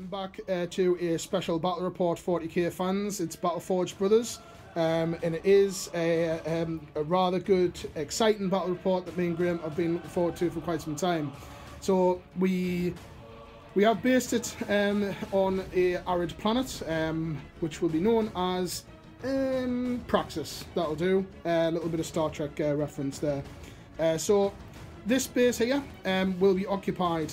Back to a special battle report 40k fans. It's Battleforged Brothers, and it is a rather good, exciting battle report that me and Graham have been looking forward to for quite some time. So we have based it on a arid planet, which will be known as Praxis. That'll do. A little bit of Star Trek reference there. So this base here will be occupied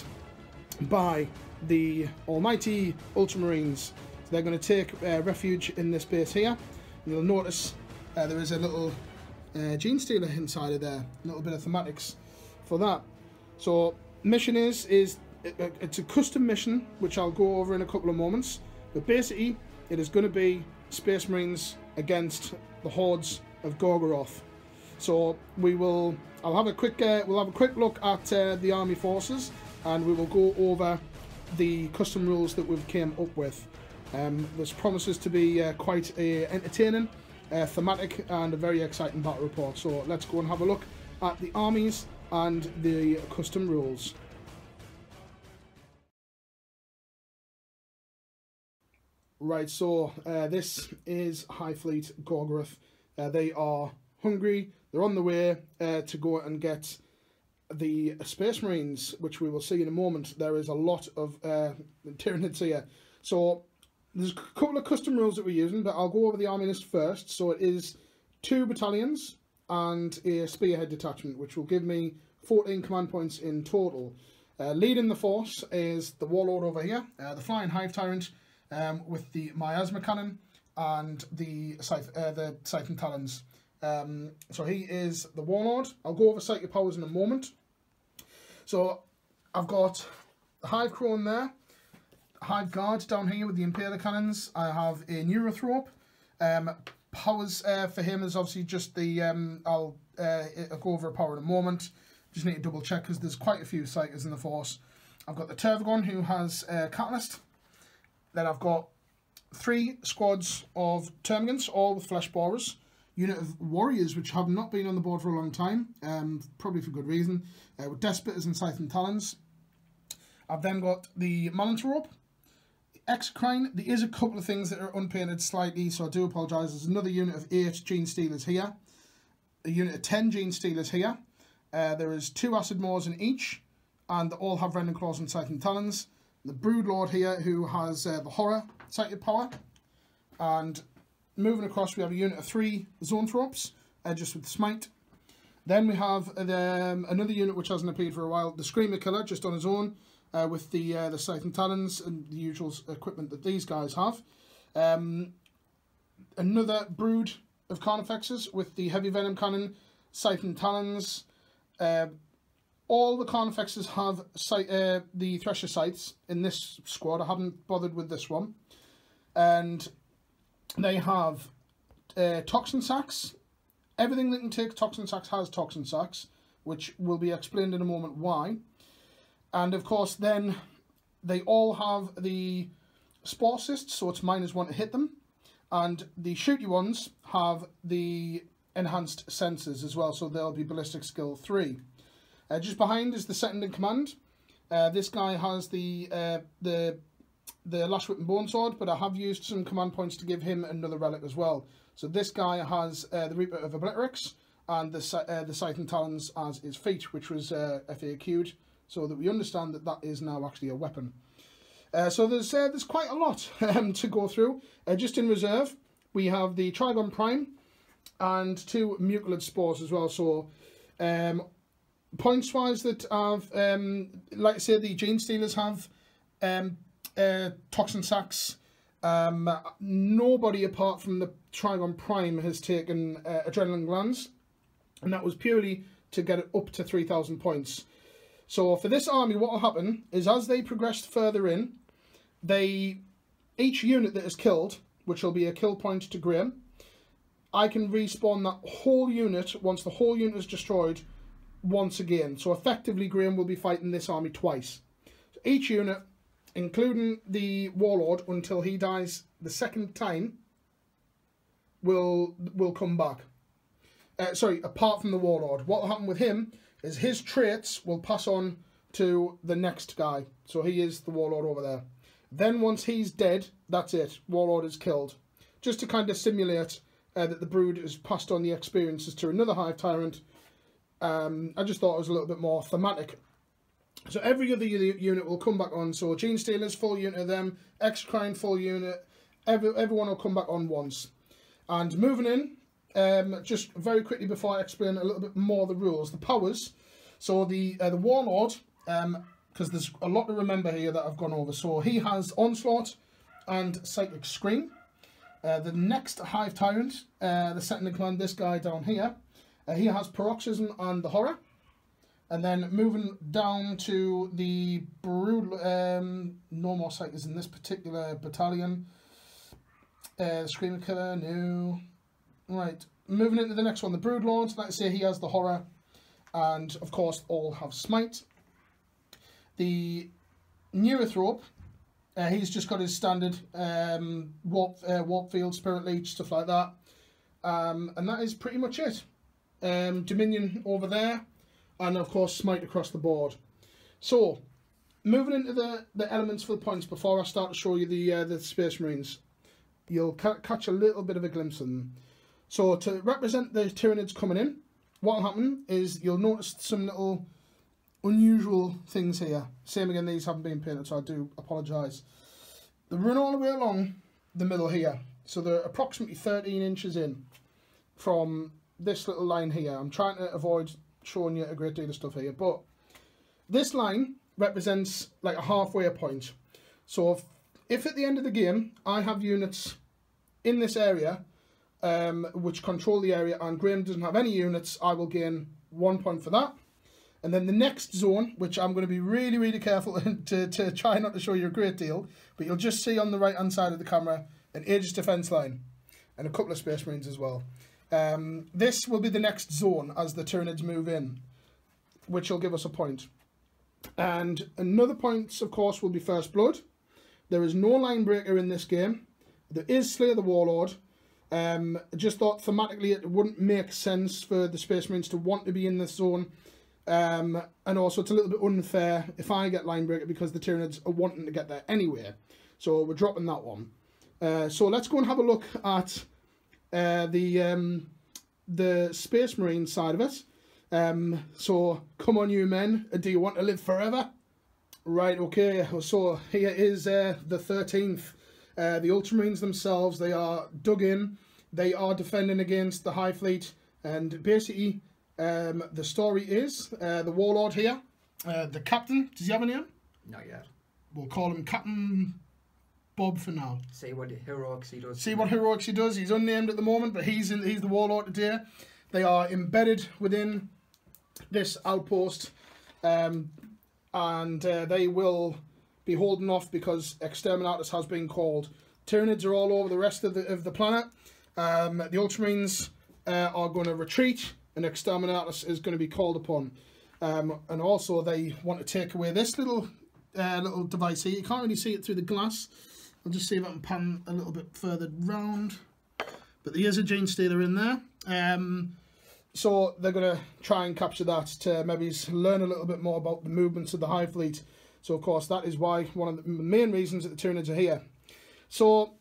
by the almighty Ultramarines. So they're going to take refuge in this base here. And you'll notice there is a little gene stealer inside of there. A little bit of thematics for that. So mission is it's a custom mission, which I'll go over in a couple of moments. But basically, it is going to be Space Marines against the hordes of Gorgoroth. So we'll have a quick look at the army forces, and we will go over the custom rules that we've came up with. This promises to be quite entertaining, thematic, and a very exciting battle report. So let's go and have a look at the armies and the custom rules. Right, so this is High Fleet Gorgoroth. They are hungry. They're on the way to go and get the Space Marines, which we will see in a moment. There is a lot of Tyranids here. So there's a couple of custom rules that we're using, but I'll go over the army list first. So it is 2 battalions and a spearhead detachment, which will give me 14 command points in total. Leading the force is the Warlord over here, the Flying Hive Tyrant, with the miasma cannon and the Siphon Talons. So he is the Warlord. I'll go over Psychic Powers in a moment. So I've got the Hive Crone there, Hive Guard down here with the Impaler Cannons. I have a Neurothrope. Powers for him is obviously just the, I'll go over a power in a moment. Just need to double check because there's quite a few Psychers in the force. I've got the Tervagon, who has Catalyst. Then I've got 3 squads of Termagants, all with Flesh Borers. Unit of Warriors, which have not been on the board for a long time, probably for good reason, with Despots and Siphon Talons. I've then got the Malanthrope, Exocrine. There is a couple of things that are unpainted slightly, so I do apologise. There's another unit of 8 Gene Stealers here, a unit of 10 Gene Stealers here. There is 2 Acid Maws in each, and they all have Rending Claws and Siphon Talons. The Broodlord here, who has the Horror Psychic Power, and moving across, we have a unit of 3 Zoanthropes, just with Smite. Then we have another unit which hasn't appeared for a while, the Screamer Killer, just on his own, with the Siphon Talons and the usual equipment that these guys have. Another Brood of Carnifexes with the Heavy Venom Cannon, Siphon Talons. All the Carnifexes have the Thresher Scythes in this squad. I haven't bothered with this one. And they have Toxin Sacks. Everything that can take Toxin Sacks has Toxin Sacks, which will be explained in a moment why. And of course, then they all have the Spore Cysts, so it's -1 to hit them. And the shooty ones have the enhanced senses as well, so they'll be Ballistic Skill 3. Just behind is the second in command. This guy has the Lash Whip and Bone Sword, but I have used some command points to give him another relic as well. So this guy has the Reaper of Obliterix and the Siphon Talons as his feat, which was FAQ'd, so that we understand that that is now actually a weapon. So there's quite a lot to go through. Just in reserve, we have the Trigon Prime and 2 Mucilid Spores as well. So points-wise, that have, like I say, the Gene Stealers have Toxin Sacks. Nobody apart from the Trigon Prime has taken Adrenaline Glands, and that was purely to get it up to 3,000 points. So for this army, what will happen is as they progress further in, each unit that is killed, which will be a kill point to Graham, I can respawn that whole unit once the whole unit is destroyed once again. So effectively, Graham will be fighting this army twice. So each unit, including the Warlord, until he dies the second time, will come back. Sorry, apart from the Warlord. What will happen with him is his traits will pass on to the next guy. So he is the Warlord over there. Then once he's dead, that's it. Warlord is killed. Just to kind of simulate that the Brood has passed on the experiences to another Hive Tyrant. I just thought it was a little bit more thematic. So every other unit will come back on. So Gene Stealers, full unit of them. Exocrine, full unit. Everyone will come back on once. And moving in, just very quickly before I explain a little bit more of the rules, the powers. So the Warlord, because there's a lot to remember here that I've gone over. So he has Onslaught and Psychic Scream. The next Hive Tyrant, the second in command, this guy down here, he has Paroxysm and the Horror. And then moving down to the Brood, no more Psychers in this particular battalion. Screamer Killer, no. Right, moving into the next one, the Brood Lord, like I say, he has the Horror. And, of course, all have Smite. The Neurothrope, he's just got his standard warp field, spirit leech, stuff like that. And that is pretty much it. Dominion over there, and of course Smite across the board. So, moving into the elements for the points before I start to show you the Space Marines, you'll catch a little bit of a glimpse of them. So, to represent the Tyranids coming in, what will happen is you'll notice some little unusual things here. Same again, these haven't been painted, so I do apologise. They run all the way along the middle here. So they're approximately 13 inches in from this little line here. I'm trying to avoid showing you a great deal of stuff here, but this line represents like a halfway point. So if at the end of the game I have units in this area which control the area and Graham doesn't have any units, I will gain 1 point for that. And then the next zone, which I'm going to be really, really careful to try not to show you a great deal, but you'll just see on the right-hand side of the camera an Aegis defence line and a couple of Space Marines as well. This will be the next zone as the Tyranids move in, which will give us a point. And another point, of course, will be First Blood. There is no line breaker in this game. There is Slay the Warlord. I just thought thematically it wouldn't make sense for the Space Marines to want to be in this zone. And also it's a little bit unfair if I get line breaker because the Tyranids are wanting to get there anyway. So we're dropping that one. So let's go and have a look at the Space Marine side of it. So come on you men, do you want to live forever? Right, okay, so here is the 13th. The Ultramarines themselves, they are dug in. They are defending against the Hive Fleet. And basically, the story is the Warlord here, the Captain, does he have a name? Not yet. We'll call him Captain Bob for now. See what heroics he does. See what heroics he does. He's unnamed at the moment, but he's the Warlord today. They are embedded within this outpost, and they will be holding off because Exterminatus has been called. Tyranids are all over the rest of the planet. The Ultramarines are going to retreat, and Exterminatus is going to be called upon. And also they want to take away this little device here. You can't really see it through the glass. I'll just see if I can pan a little bit further round. But there is a Gene Stealer in there. So they're going to try and capture that to maybe learn a little bit more about the movements of the Hive Fleet. So of course that is why one of the main reasons that the Tyranids are here. So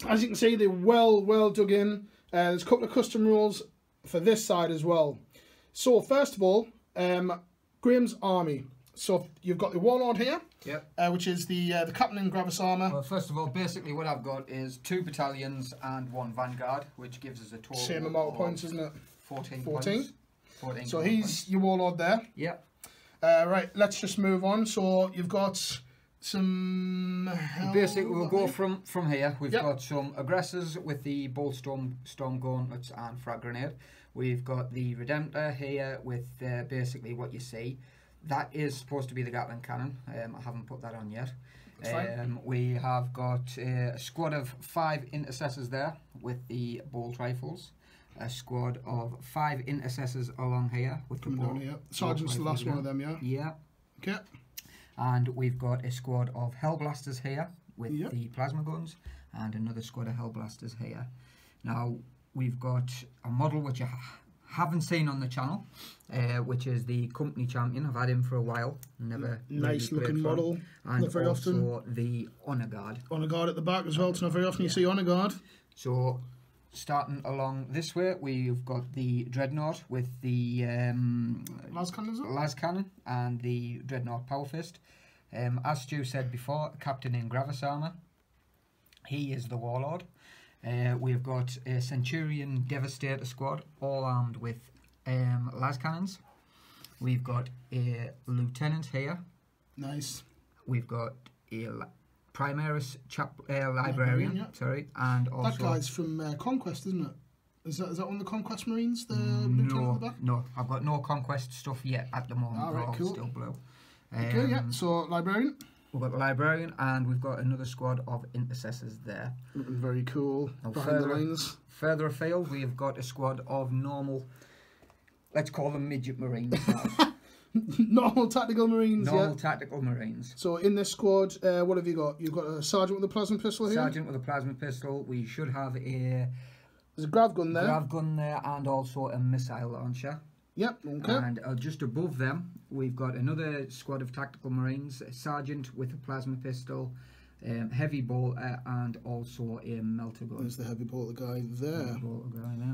as you can see, they're well dug in. There's a couple of custom rules for this side as well. So first of all, Graham's army. So you've got the Warlord here, yep. Which is the Captain in Gravis armour. Well, first of all, basically what I've got is 2 battalions and 1 vanguard, which gives us a total same amount of points, isn't it? 14 points. 14 so he's points. Your Warlord there. Yep. Right, let's just move on. So you've got some... Basically, we'll go from here. We've yep. got some aggressors with the bolt storm gauntlets and frag grenade. We've got the Redemptor here with basically what you see. That is supposed to be the Gatling cannon. I haven't put that on yet. We have got a squad of 5 intercessors there with the bolt rifles. A squad of 5 intercessors along here with the bolt. Sergeant's the last one of them, yeah? Yeah. Okay. And we've got a squad of Hellblasters here with the plasma guns, and another squad of Hellblasters here. Now, we've got a model which I haven't seen on the channel, which is the company champion. I've had him for a while. Never nice really looking model. And not very also often. the Honor Guard. Honor Guard at the back as well. It's not very often you see Honor Guard. So starting along this way, we've got the Dreadnought with the las cannon and the Dreadnought Power Fist. As Stu said before, Captain in Gravis armor. He is the Warlord. We've got a Centurion Devastator squad, all armed with las cannons. We've got a Lieutenant here. Nice. We've got a Primaris Librarian, yeah. sorry, and also... That guy's from Conquest, isn't it? Is that one of the Conquest Marines, the Lieutenant at the back? No, I've got no Conquest stuff yet at the moment. All right, all cool. Still blue. Okay, yeah, so Librarian. We've got the Librarian, and we've got another squad of Intercessors there. Looking very cool. Now behind the lines. Further afield, we've got a squad of normal, let's call them midget Marines now. Normal Tactical Marines, Normal Tactical Marines. So in this squad, what have you got? You've got a Sergeant with a plasma pistol here? Sergeant with a plasma pistol. We should have There's a grav gun there. Grav gun there, and also a missile launcher. Yep, okay. And just above them, we've got another squad of Tactical Marines, a Sergeant with a plasma pistol, heavy bolter, and also a melter gun. There's the heavy bolter guy there.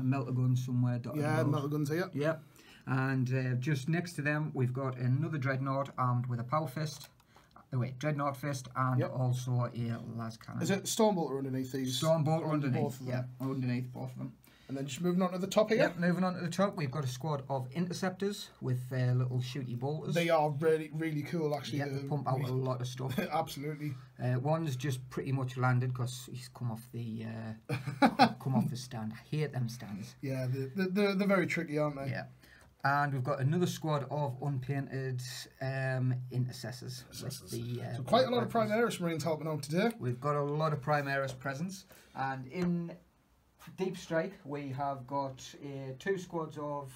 Melter gun somewhere. Yeah, melter guns here. Yep. And just next to them, we've got another Dreadnought armed with a power fist. Dreadnought fist, and also a las cannon. Is it Stormbolter underneath these? Stormbolter underneath, underneath both of them. And then just moving on to the top here. Yep, moving on to the top, we've got a squad of Interceptors with their little shooty bolters. They are really, really cool, actually. Yeah, they pump out a lot of stuff. Absolutely. One's just pretty much landed because he's come off the stand. I hate them stands. Yeah, they're very tricky, aren't they? Yeah. And we've got another squad of unpainted Intercessors. So quite a lot of Primaris Marines helping out today. We've got a lot of Primaris presence. And in Deep Strike, we have got 2 squads of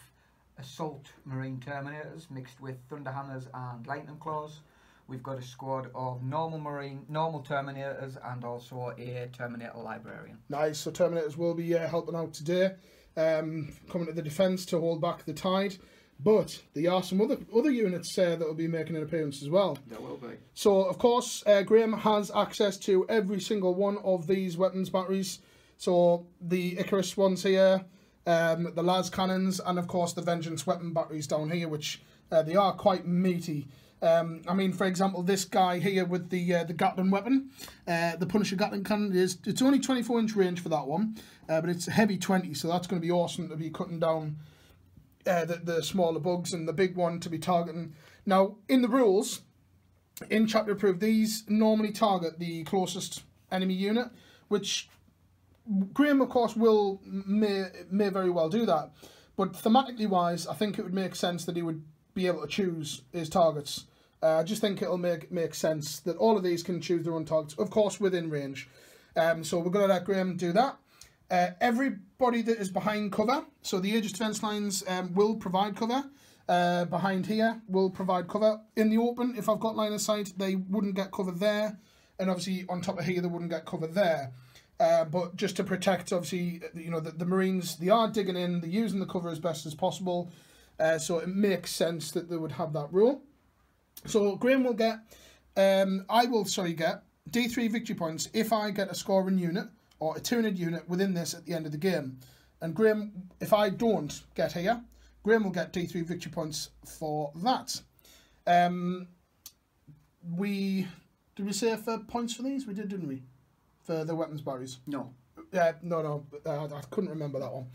Assault Marine Terminators mixed with Thunderhammers and Lightning Claws. We've got a squad of normal Terminators and also a Terminator Librarian. Nice, so Terminators will be helping out today. Coming to the defence to hold back the tide, but there are some other units that will be making an appearance as well. There will be. So of course Graham has access to every single one of these weapons batteries. So the Icarus ones here, the las cannons, and of course the Vengeance weapon batteries down here, which they are quite meaty. I mean, for example, this guy here with the Gatling weapon, the Punisher Gatling cannon, it's only 24-inch range for that one, but it's heavy 20, so that's going to be awesome to be cutting down the smaller bugs, and the big one to be targeting. Now, in the rules, in Chapter Approved, these normally target the closest enemy unit, which Graham, of course, may very well do that, but thematically wise, I think it would make sense that he would be able to choose his targets. I just think it'll make sense that all of these can choose their own targets, of course within range. So we're going to let Graham do that. Everybody that is behind cover, so the Aegis defence lines will provide cover. Behind here will provide cover. In the open, if I've got line of sight, they wouldn't get cover there. And obviously on top of here, they wouldn't get cover there. But just to protect, obviously, the Marines, they are digging in, they're using the cover as best as possible. So it makes sense that they would have that rule. So Graham will get, I will get D3 victory points if I get a scoring unit or a Tyranid unit within this at the end of the game. And Graham, if I don't get here, Graham will get D3 victory points for that. Did we say for points for these? We did, didn't we? For the weapons batteries? No. No, I couldn't remember that one.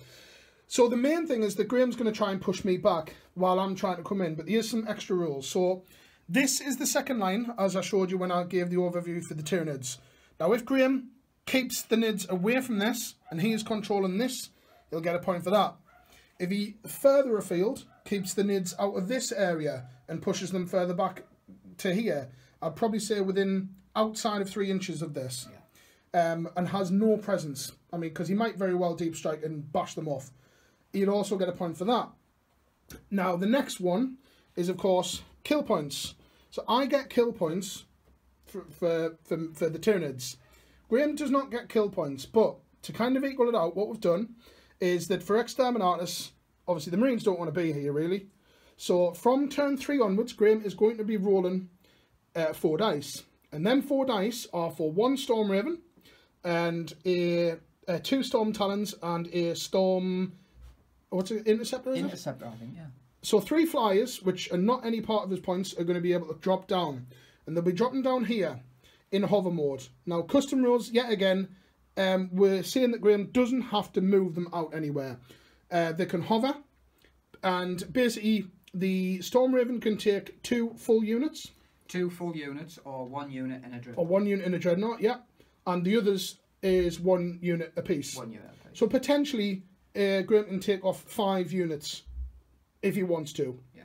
So the main thing is that Graham's going to try and push me back while I'm trying to come in, but there's some extra rules. So this is the second line, as I showed you when I gave the overview for the Tyranids. Now if Graham keeps the Nids away from this, and he is controlling this, he'll get a point for that. If he further afield, keeps the Nids out of this area, and pushes them further back to here, I'd probably say outside of 3 inches of this, and has no presence. I mean, because he might very well deep strike and bash them off. You'd also get a point for that. Now, the next one is, of course, kill points. So I get kill points for the Tyranids. Graham does not get kill points, but to kind of equal it out, what we've done is that for Exterminatus, obviously the Marines don't want to be here really. So from turn 3 onwards, Graham is going to be rolling 4 dice. And then 4 dice are for 1 Storm Raven and a 2 Storm Talons and a Storm... What's it? Interceptor, is it? Interceptor, I think, yeah. So 3 flyers, which are not any part of his points, are going to be able to drop down. And they'll be dropping down here in hover mode. Now, custom rules, yet again, we're saying that Graham doesn't have to move them out anywhere. They can hover, and basically the Storm Raven can take 2 full units. 2 full units, or 1 unit in a dreadnought. Or 1 unit in a dreadnought, yeah. And the others is 1 unit apiece. 1 unit apiece. So potentially, Graham can take off 5 units if he wants to, yeah,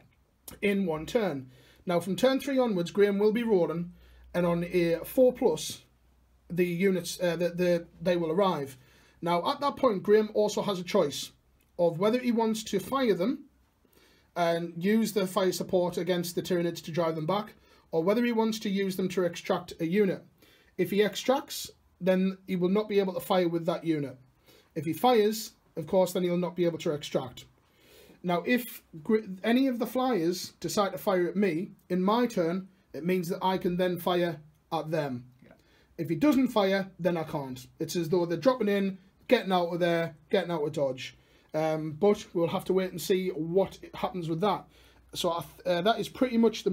in 1 turn. Now, from turn 3 onwards, Graham will be rolling, and on a 4+, the units they will arrive. Now, at that point, Graham also has a choice of whether he wants to fire them and use the fire support against the Tyranids to drive them back, or whether he wants to use them to extract a unit. If he extracts, then he will not be able to fire with that unit. If he fires, of course, then he'll not be able to extract. Now, if any of the flyers decide to fire at me, in my turn, it means that I can then fire at them. Yeah. If he doesn't fire, then I can't. It's as though they're dropping in, getting out of there, getting out of dodge. But we'll have to wait and see what happens with that. So that is pretty much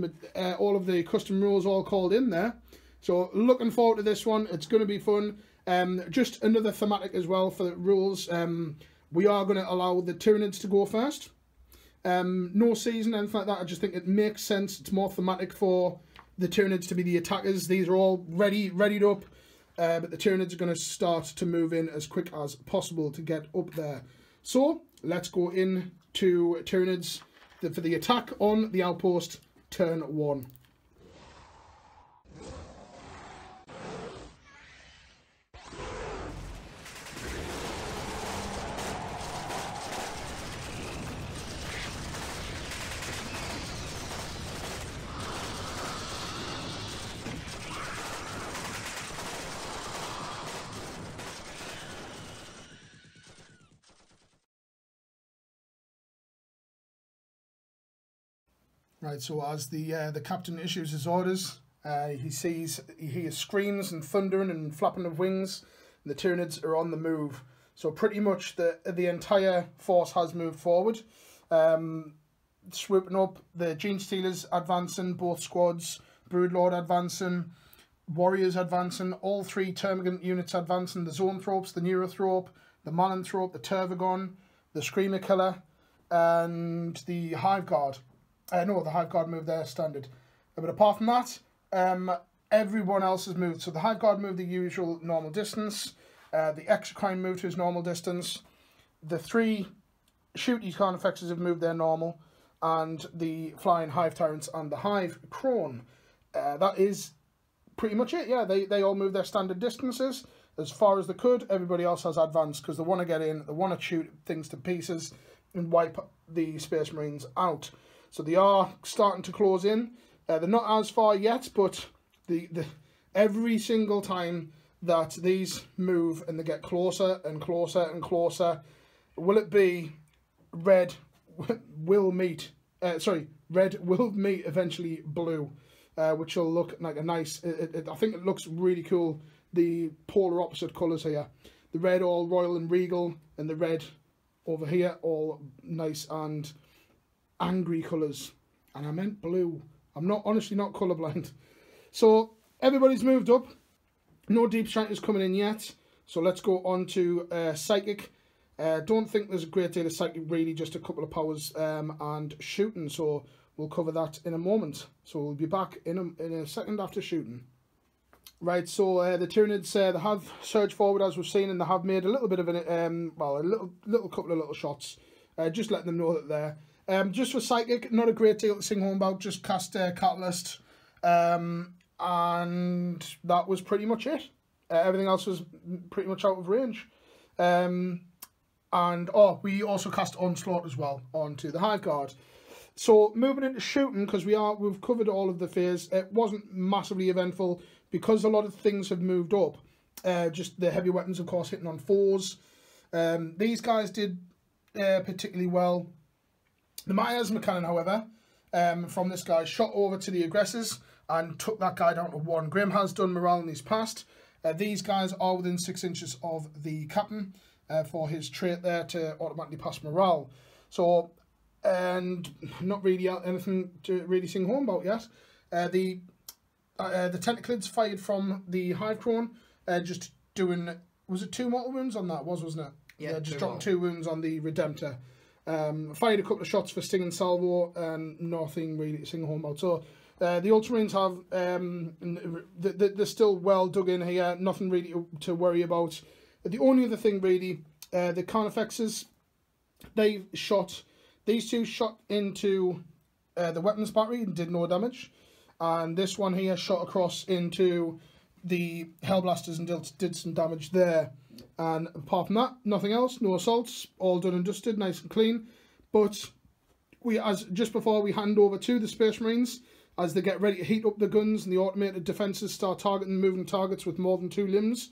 all of the custom rules all called in there. So looking forward to this one. It's going to be fun. Just another thematic as well for the rules. We are going to allow the Tyranids to go first. No season, anything like that. I just think it makes sense. It's more thematic for the Tyranids to be the attackers. These are all readied up. But the Tyranids are going to start to move in as quick as possible to get up there. So let's go into Tyranids for the attack on the outpost, turn 1. Right, so as the captain issues his orders, he hears screams and thundering and flapping of wings, and the Tyranids are on the move. So pretty much the entire force has moved forward, swooping up. The Gene Stealers advancing, both squads, Broodlord advancing, Warriors advancing, all 3 Termagant units advancing, the Zoanthropes, the Neurothrope, the Malanthrope, the Tervagon, the Screamer Killer, and the Hive Guard. No, the Hive Guard moved their standard. But apart from that, everyone else has moved. So the Hive Guard moved the usual normal distance. The Exocrine moved to his normal distance. The 3 Shooties Carnifexes have moved their normal. And the Flying Hive Tyrants and the Hive Crone. That is pretty much it. Yeah, they all moved their standard distances as far as they could. Everybody else has advanced because they want to get in. They want to shoot things to pieces and wipe the Space Marines out. So they are starting to close in. They're not as far yet, but every single time that these move and they get closer and closer and closer, will it be red will meet eventually blue, which will look like a nice, I think it looks really cool, the polar opposite colours here. The red all royal and regal, and the red over here all nice and angry colours. And I meant blue. I'm honestly not colourblind. So everybody's moved up. No Deep Strikers coming in yet. So let's go on to Psychic. Don't think there's a great deal of Psychic, really, just a couple of powers and shooting. So we'll cover that in a moment. So we'll be back in a second after shooting. Right, so the Tyranids, they have surged forward as we've seen, and they have made a little bit of a little couple of little shots. Just letting them know that they're just for Psychic, not a great deal to sing home about, just cast Catalyst, and that was pretty much it. Everything else was pretty much out of range. And we also cast Onslaught as well onto the Hive Guard. So moving into shooting, because we've covered all of the phase, it wasn't massively eventful because a lot of things have moved up. Just the heavy weapons, of course, hitting on 4s. These guys did particularly well. The miasma cannon, however, from this guy, shot over to the aggressors and took that guy down to 1. Graham has done morale in his past. These guys are within 6 inches of the captain for his trait there to automatically pass morale. So, and not really anything to really sing home about yet. The tentaclids fired from the hive crone, just doing, was it 2 mortal wounds on that? Wasn't it? Yeah, just dropping 2 wounds on the Redemptor. Fired a couple of shots for sting and salvo, and nothing really to sing home about. So the Ultramarines have, they're still well dug in here, nothing really to worry about. The only other thing really, the Carnifexes, these 2 shot into the weapons battery and did no damage. And this one here shot across into the Hellblasters and did some damage there. And apart from that, nothing else, no assaults, all done and dusted, nice and clean. But just before we hand over to the Space Marines, as they get ready to heat up the guns and the automated defences start targeting moving targets with more than 2 limbs,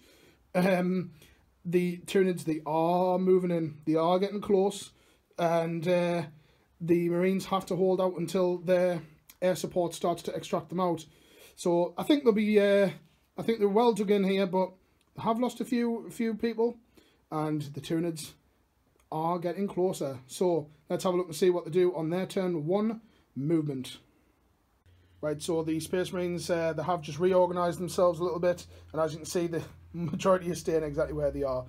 the Tyranids, they are moving in, they are getting close, and the Marines have to hold out until their air support starts to extract them out. So I think they'll be, I think they're well dug in here, but they have lost a few people, and the Tyranids are getting closer. So let's have a look and see what they do on their turn 1 movement. Right, so the Space Marines, they have just reorganised themselves a little bit, and as you can see, the majority are staying exactly where they are,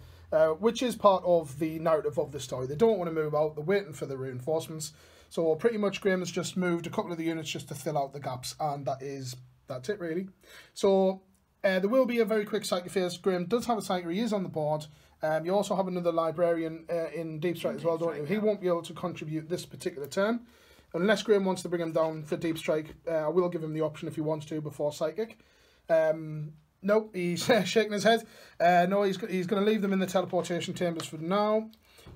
which is part of the narrative of the story. They don't want to move out, they're waiting for the reinforcements. So pretty much Graham has just moved a couple of the units just to fill out the gaps, and that's it really. So there will be a very quick psychic phase. Graham does have a psychic, he is on the board. You also have another librarian in Deep Strike as well, don't you? He won't be able to contribute this particular turn. Unless Graham wants to bring him down for Deep Strike, I will give him the option if he wants to before Psychic. Nope, he's shaking his head. No, he's going to leave them in the teleportation chambers for now.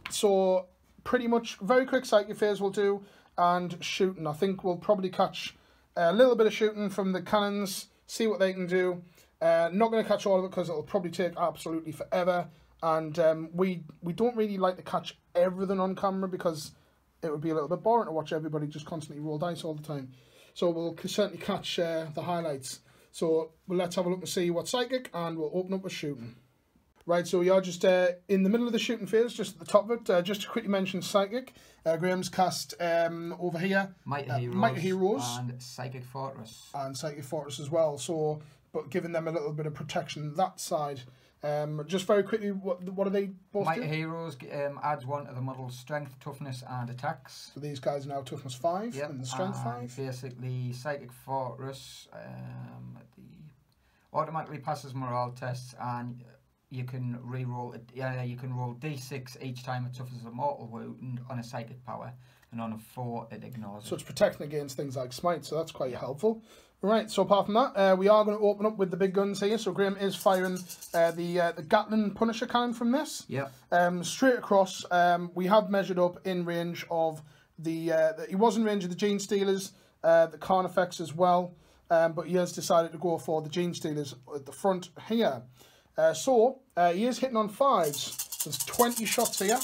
So, pretty much, very quick Psychic phase we'll do, and shooting. I think we'll probably catch a little bit of shooting from the cannons, see what they can do. Not going to catch all of it because it'll probably take absolutely forever. And we don't really like to catch everything on camera because it would be a little bit boring to watch everybody just constantly roll dice all the time. So we'll certainly catch the highlights. So let's have a look and see what's Psychic, and we'll open up with shooting. Right, so we are just in the middle of the shooting phase, just at the top of it. Just to quickly mention Psychic. Graham's cast over here. Mighty Heroes. And Psychic Fortress. And Psychic Fortress as well. So, but giving them a little bit of protection that side. Just very quickly, what are they both Mighty do? Heroes adds 1 to the model's strength, toughness, and attacks. So these guys are now toughness 5 and the strength 5. Basically, Psychic Fortress automatically passes morale tests, and you can re-roll it. You can roll D6 each time it suffers a mortal wound on a psychic power, and on a 4 it ignores it. So it's protecting against things like smite, so that's quite helpful. Right, so apart from that, we are going to open up with the big guns here. So Graham is firing the Gatling Punisher cannon from this. Yeah. Straight across. We have measured up in range of he was in range of the Gene Stealers, the Carnifex as well, but he has decided to go for the Gene Stealers at the front here. So he is hitting on 5s. There's 20 shots here.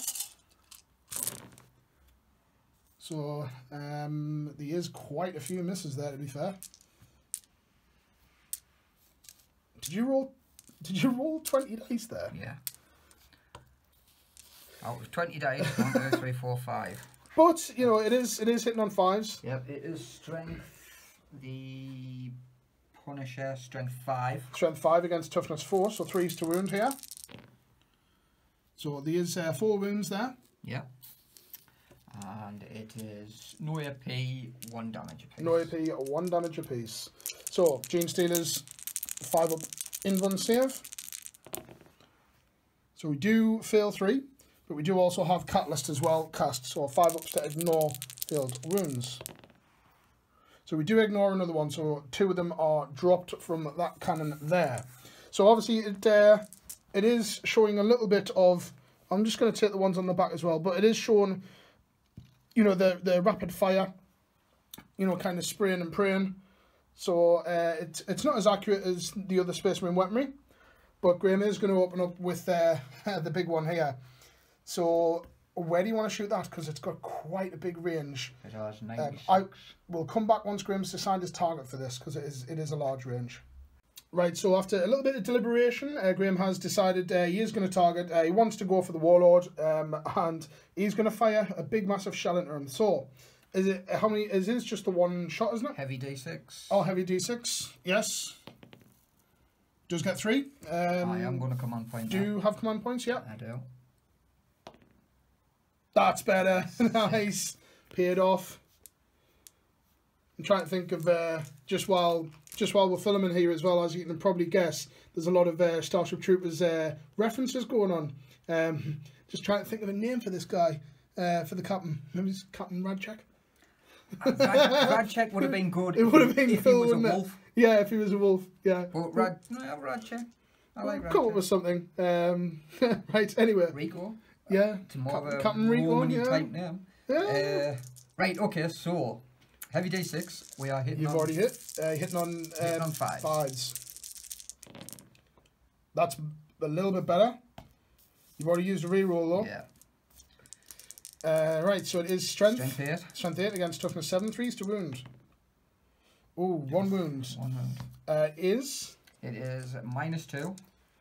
So there is quite a few misses there, to be fair. Did you roll 20 dice there? Yeah. Out of 20 dice, 1, 2, 3, 4, 5. But you know, it is hitting on 5s. Yep, it is strength. The Punisher strength 5. Strength 5 against toughness 4, so 3s to wound here. So there is 4 wounds there. Yeah. And it is no AP, 1 damage apiece. No AP, 1 damage apiece. So Gene Stealers 5 up invuln save. So we do fail 3, but we do also have Catalyst as well cast, so 5 ups to ignore failed wounds. So we do ignore another one, so 2 of them are dropped from that cannon there. So obviously it is showing a little bit of, I'm just going to take the ones on the back as well, but it is showing, you know, the rapid fire, you know, kind of spraying and praying. So it's not as accurate as the other Space Marine weaponry, but Graham is going to open up with the big one here. So where do you want to shoot that? Because it's got quite a big range. It has 96. I will come back once Graham's decided his target for this, because it is a large range. Right, so after a little bit of deliberation, Graham has decided he is going to target. He wants to go for the Warlord, and he's going to fire a big, massive shell into him. So, is it how many? Is this just the one shot, isn't it? Heavy D6. Oh, heavy D6. Yes. Does get 3. I am going to command point. Do you have command points? Yeah. I do. That's better. Nice. Paid off. I'm trying to think of just while we're filming here as well, as you can probably guess, there's a lot of Starship Troopers references going on. Just trying to think of a name for this guy, for the captain. Maybe it's Captain Radcheck. Radcheck would have been good. It would have been if cool, he was a wouldn't it? wolf. Yeah, if he was a wolf. Yeah. But Radcheck. I like Radcheck. Come up with something. Right. Anyway. Rico. Yeah. It's more of a Captain Rico. Romany Yeah. type name. Yeah. Right. Okay. So heavy D6. We are hitting. You've already hit. Hitting on 5s. 5s. That's a little bit better. You've already used a reroll though. Yeah. Right, so it is strength. Strength 8. Strength 8 against toughness 7. 3s to wound. Ooh, 1 wound. 1 wound. It is -2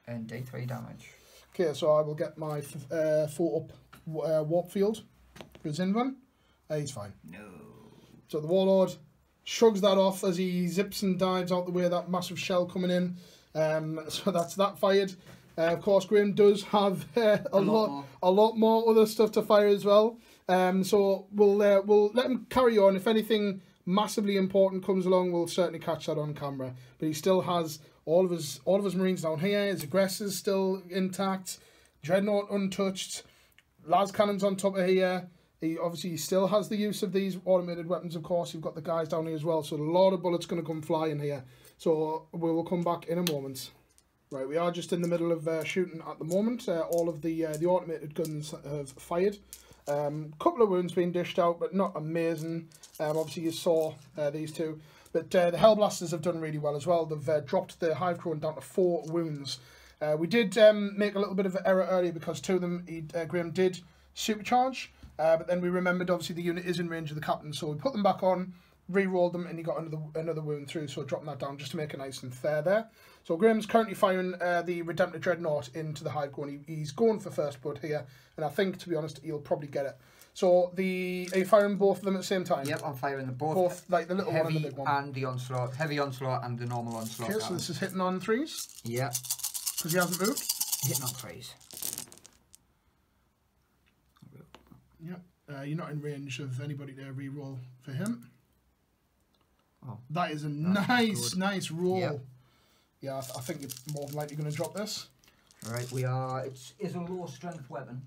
and D3 damage. okay. So I will get my 4 up warp field. Who's in one? He's fine. No. So the Warlord shrugs that off as he zips and dives out the way of that massive shell coming in. So that's that fired. Of course, Graham does have a lot more other stuff to fire as well. So we'll let him carry on. If anything massively important comes along, we'll certainly catch that on camera. But he still has all of his Marines down here. His aggressors still intact. Dreadnought untouched. Las cannons on top of here. He obviously still has the use of these automated weapons. Of course, you've got the guys down here as well. So a lot of bullets going to come flying here. So we will come back in a moment. Right, we are just in the middle of shooting at the moment. All of the automated guns have fired. Couple of wounds being dished out, but not amazing. Obviously, you saw these two. But the Hellblasters have done really well as well. They've dropped the Hive Crone down to 4 wounds. We did make a little bit of an error earlier because 2 of them, Graham did supercharge. But then we remembered, obviously, the unit is in range of the captain. So we put them back on, re-rolled them, and he got another wound through. So dropping that down just to make it nice and fair there. So Graham's currently firing the Redemptor Dreadnought into the Hive Crone. He's going for first blood here. And I think, to be honest, he'll probably get it. So are you firing both of them at the same time? Yep, I'm firing them both. Both, like the little one and the heavy big one. and the onslaught. Heavy onslaught and the normal onslaught. Okay, so this is hitting on 3s? Yep. Because he hasn't moved? Hitting on 3s. Yep. You're not in range of anybody to re-roll for him. Oh, that is a nice roll. Yep. Yeah, I think you're more than likely going to drop this. Alright, we are. It is a low strength weapon,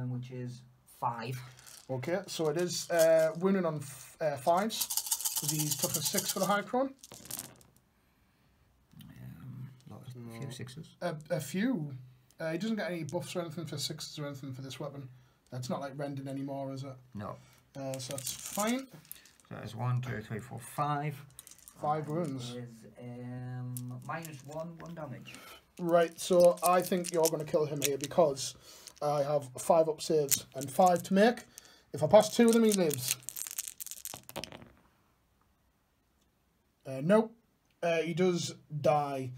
which is 5. Okay, so it is wounding on 5s. Because he's toughness 6 for the Hive Crone. A few 6s. A few. He doesn't get any buffs or anything for 6s or anything for this weapon. It's not like Rendon anymore, is it? No. So that's fine. So that's 1, 2, 3, 4, 5. 5 wounds. Is -1 damage. Right, so I think you're going to kill him here because I have 5 up saves and 5 to make. If I pass 2 of them, he lives. Nope. He does die.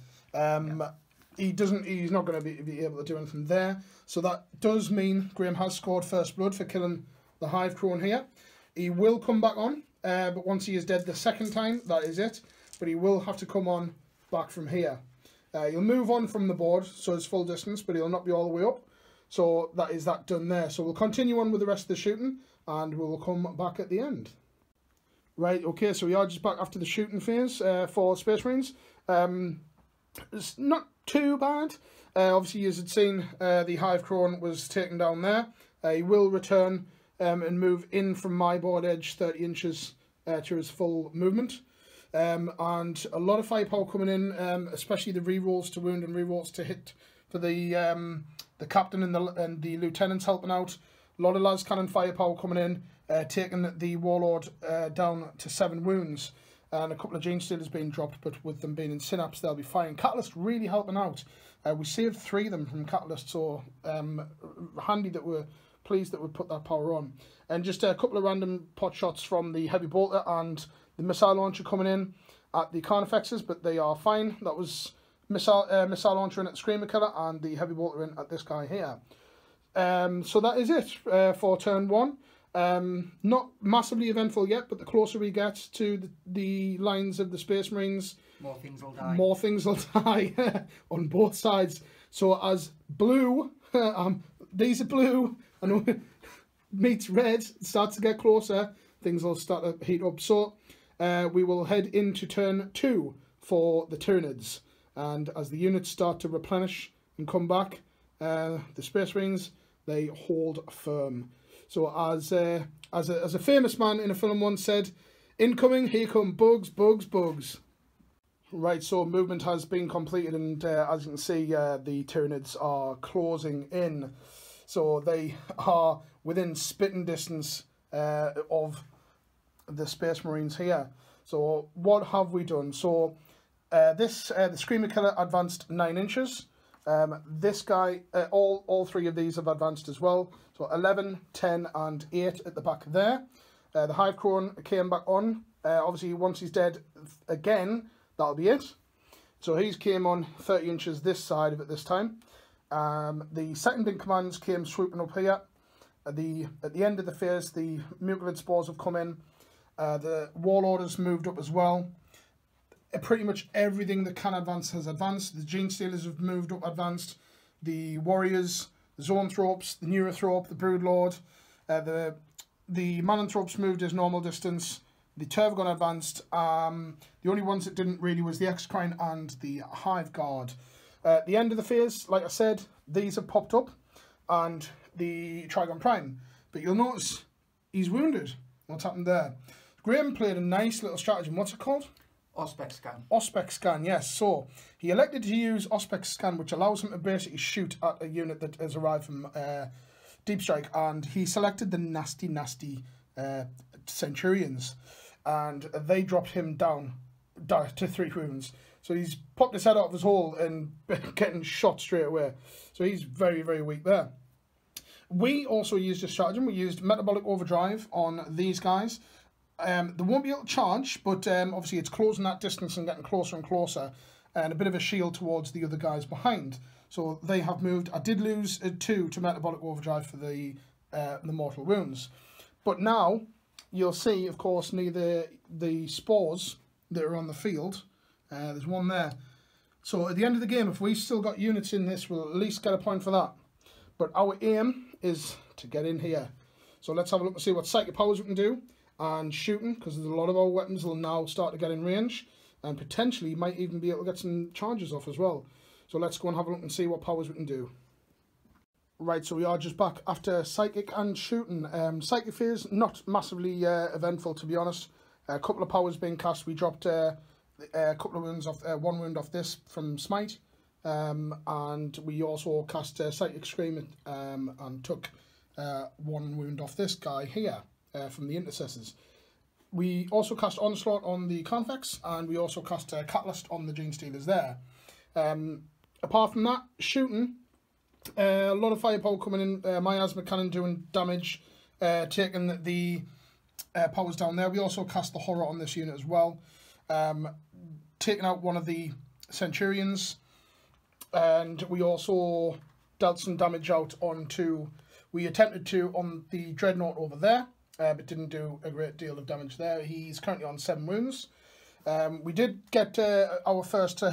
He's not going to be able to do anything there. So that does mean Graham has scored first blood for killing the Hive Crone here. He will come back on, but once he is dead the second time, that is it. But he will have to come on back from here. He'll move on from the board, so it's full distance, but he'll not be all the way up. So that is that done there. So we'll continue on with the rest of the shooting, and we'll come back at the end. Right, okay, so we are just back after the shooting phase for Space Marines. It's not too bad. Obviously, as you'd seen, the Hive Crone was taken down there. He will return and move in from my board edge 30 inches to his full movement. And a lot of firepower coming in, especially the rerolls to wound and rerolls to hit for the captain and the lieutenants helping out. A lot of las cannon firepower coming in, taking the Warlord down to 7 wounds. And a couple of Gene Stealers being dropped, but with them being in Synapse, they'll be fine. Catalyst really helping out. We saved 3 of them from Catalyst, so handy that we're pleased that we put that power on. And just a couple of random pot shots from the heavy bolter and the missile launcher coming in at the Carnifexes, but they are fine. That was missile launcher in at the Screamer Killer and the heavy bolter in at this guy here. So that is it for turn 1. Not massively eventful yet, but the closer we get to the lines of the Space Marines, more things will die. More things will die on both sides. So as blue, these are blue, and meets red, starts to get closer, things will start to heat up. So we will head into turn 2 for the Tyranids. And as the units start to replenish and come back, the Space Marines, they hold firm. So as a famous man in a film once said, incoming, here come bugs, bugs, bugs. Right, so movement has been completed, and as you can see, the Tyranids are closing in. So they are within spitting distance of the Space Marines here. So what have we done? So the Screamer Killer advanced 9 inches. This guy, all 3 of these have advanced as well. So 11, 10 and 8 at the back there. The Hive Crone came back on. Obviously, once he's dead again, that'll be it. So he's came on 30 inches this side of it this time. The second in commands came swooping up here. At the end of the phase, the Mucilid Spores have come in. The Warlorders moved up as well. Pretty much everything that can advance has advanced. The Gene Stealers have moved up, advanced. The Warriors, the Zoanthropes, the Neurothrope, the Broodlord, the Mananthropes moved his normal distance. The Tervagon advanced. The only ones that didn't really was the Exocrine and the Hive Guard. At the end of the phase, like I said, these have popped up, and the Trigon Prime. But you'll notice he's wounded. What's happened there? Graham played a nice little stratagem. What's it called? Auspex Scan. Auspex Scan, yes. So he elected to use Auspex Scan, which allows him to basically shoot at a unit that has arrived from Deep Strike, and he selected the nasty Centurions, and they dropped him down to 3 wounds. So he's popped his head out of his hole and getting shot straight away. So he's very, very weak there. We also used a stratagem. We used Metabolic Overdrive on these guys. They won't be able to charge, but obviously it's closing that distance and getting closer and closer, and a bit of a shield towards the other guys behind. So they have moved. I did lose 2 to Metabolic Overdrive for the mortal wounds. But now, you'll see, of course, near the spores that are on the field, there's one there. So at the end of the game, if we've still got units in this, we'll at least get a point for that. But our aim is to get in here. So let's have a look and see what psychic powers we can do. And shooting, because there's a lot of our weapons will now start to get in range, and potentially might even be able to get some charges off as well. So let's go and have a look and see what powers we can do. Right, so we are just back after psychic and shooting. Psychic phase, not massively eventful, to be honest. A couple of powers being cast. We dropped a couple of wounds off, 1 wound off this from Smite, and we also cast Psychic Scream and took 1 wound off this guy here. From the Intercessors. We also cast Onslaught on the Convex, and we also cast Catalyst on the Gene Stealers there. Apart from that, shooting, a lot of firepower coming in. My Asthma Cannon doing damage, taking the powers down there. We also cast the Horror on this unit as well, taking out one of the Centurions, and we also dealt some damage out onto. We attempted to on the Dreadnought over there. But didn't do a great deal of damage there. He's currently on 7 wounds. We did get our first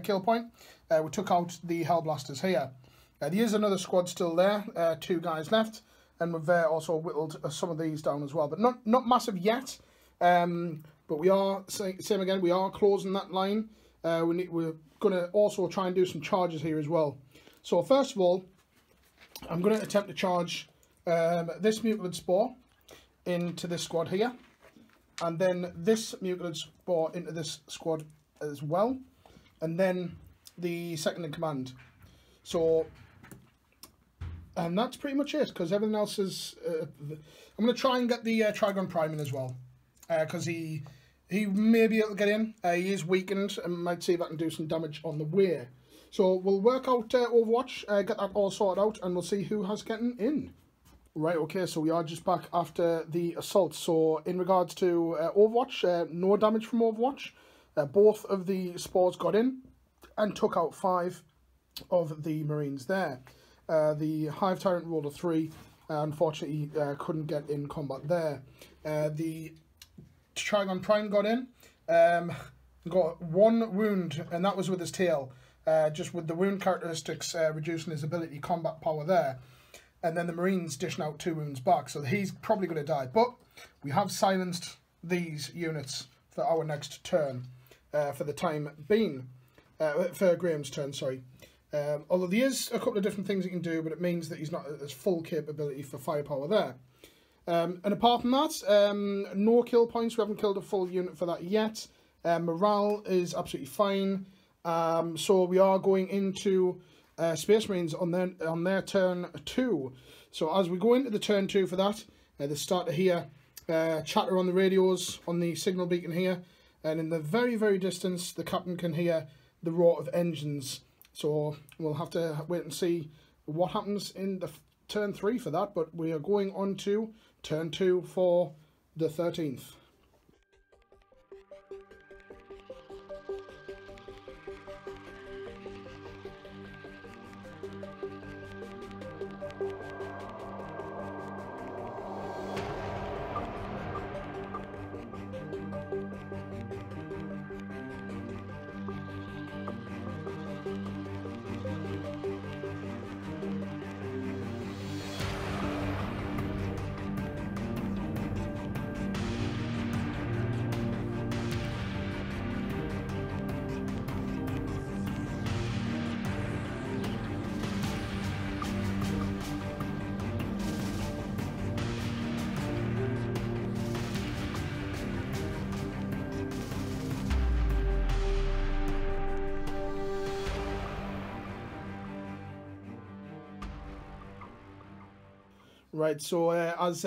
kill point. We took out the Hellblasters here. There is another squad still there, 2 guys left, and we've also whittled some of these down as well, but not massive yet. But we are, same again, we are closing that line. We're going to also try and do some charges here as well. So first of all, I'm going to attempt to charge this Mucilid Spore into this squad here, and then this Mucilid Spore into this squad as well, and then the second in command. So, and that's pretty much it, because everything else is. I'm going to try and get the Trigon Prime in as well, because he may be able to get in. He is weakened, and might see if I can do some damage on the way. So we'll work out Overwatch, get that all sorted out, and we'll see who has getting in. Right, okay, so we are just back after the assault. So in regards to Overwatch, no damage from Overwatch. Both of the spores got in and took out 5 of the Marines there. The Hive Tyrant rolled a 3, unfortunately couldn't get in combat there. The Trigon Prime got in, got 1 wound, and that was with his tail, just with the wound characteristics reducing his ability combat power there. And then the Marines dishing out 2 wounds back, so he's probably going to die. But we have silenced these units for our next turn, for the time being. For Graham's turn, sorry. Although there is a couple of different things he can do, but it means that he's not at his full capability for firepower there. And apart from that, no kill points. We haven't killed a full unit for that yet. Morale is absolutely fine. So we are going into Space Marines on their turn 2. So as we go into the turn 2 for that, they start to hear chatter on the radios on the signal beacon here, and in the very, very distance the captain can hear the roar of engines. So we'll have to wait and see what happens in the turn 3 for that, but we are going on to turn 2 for the 13th. Right, so as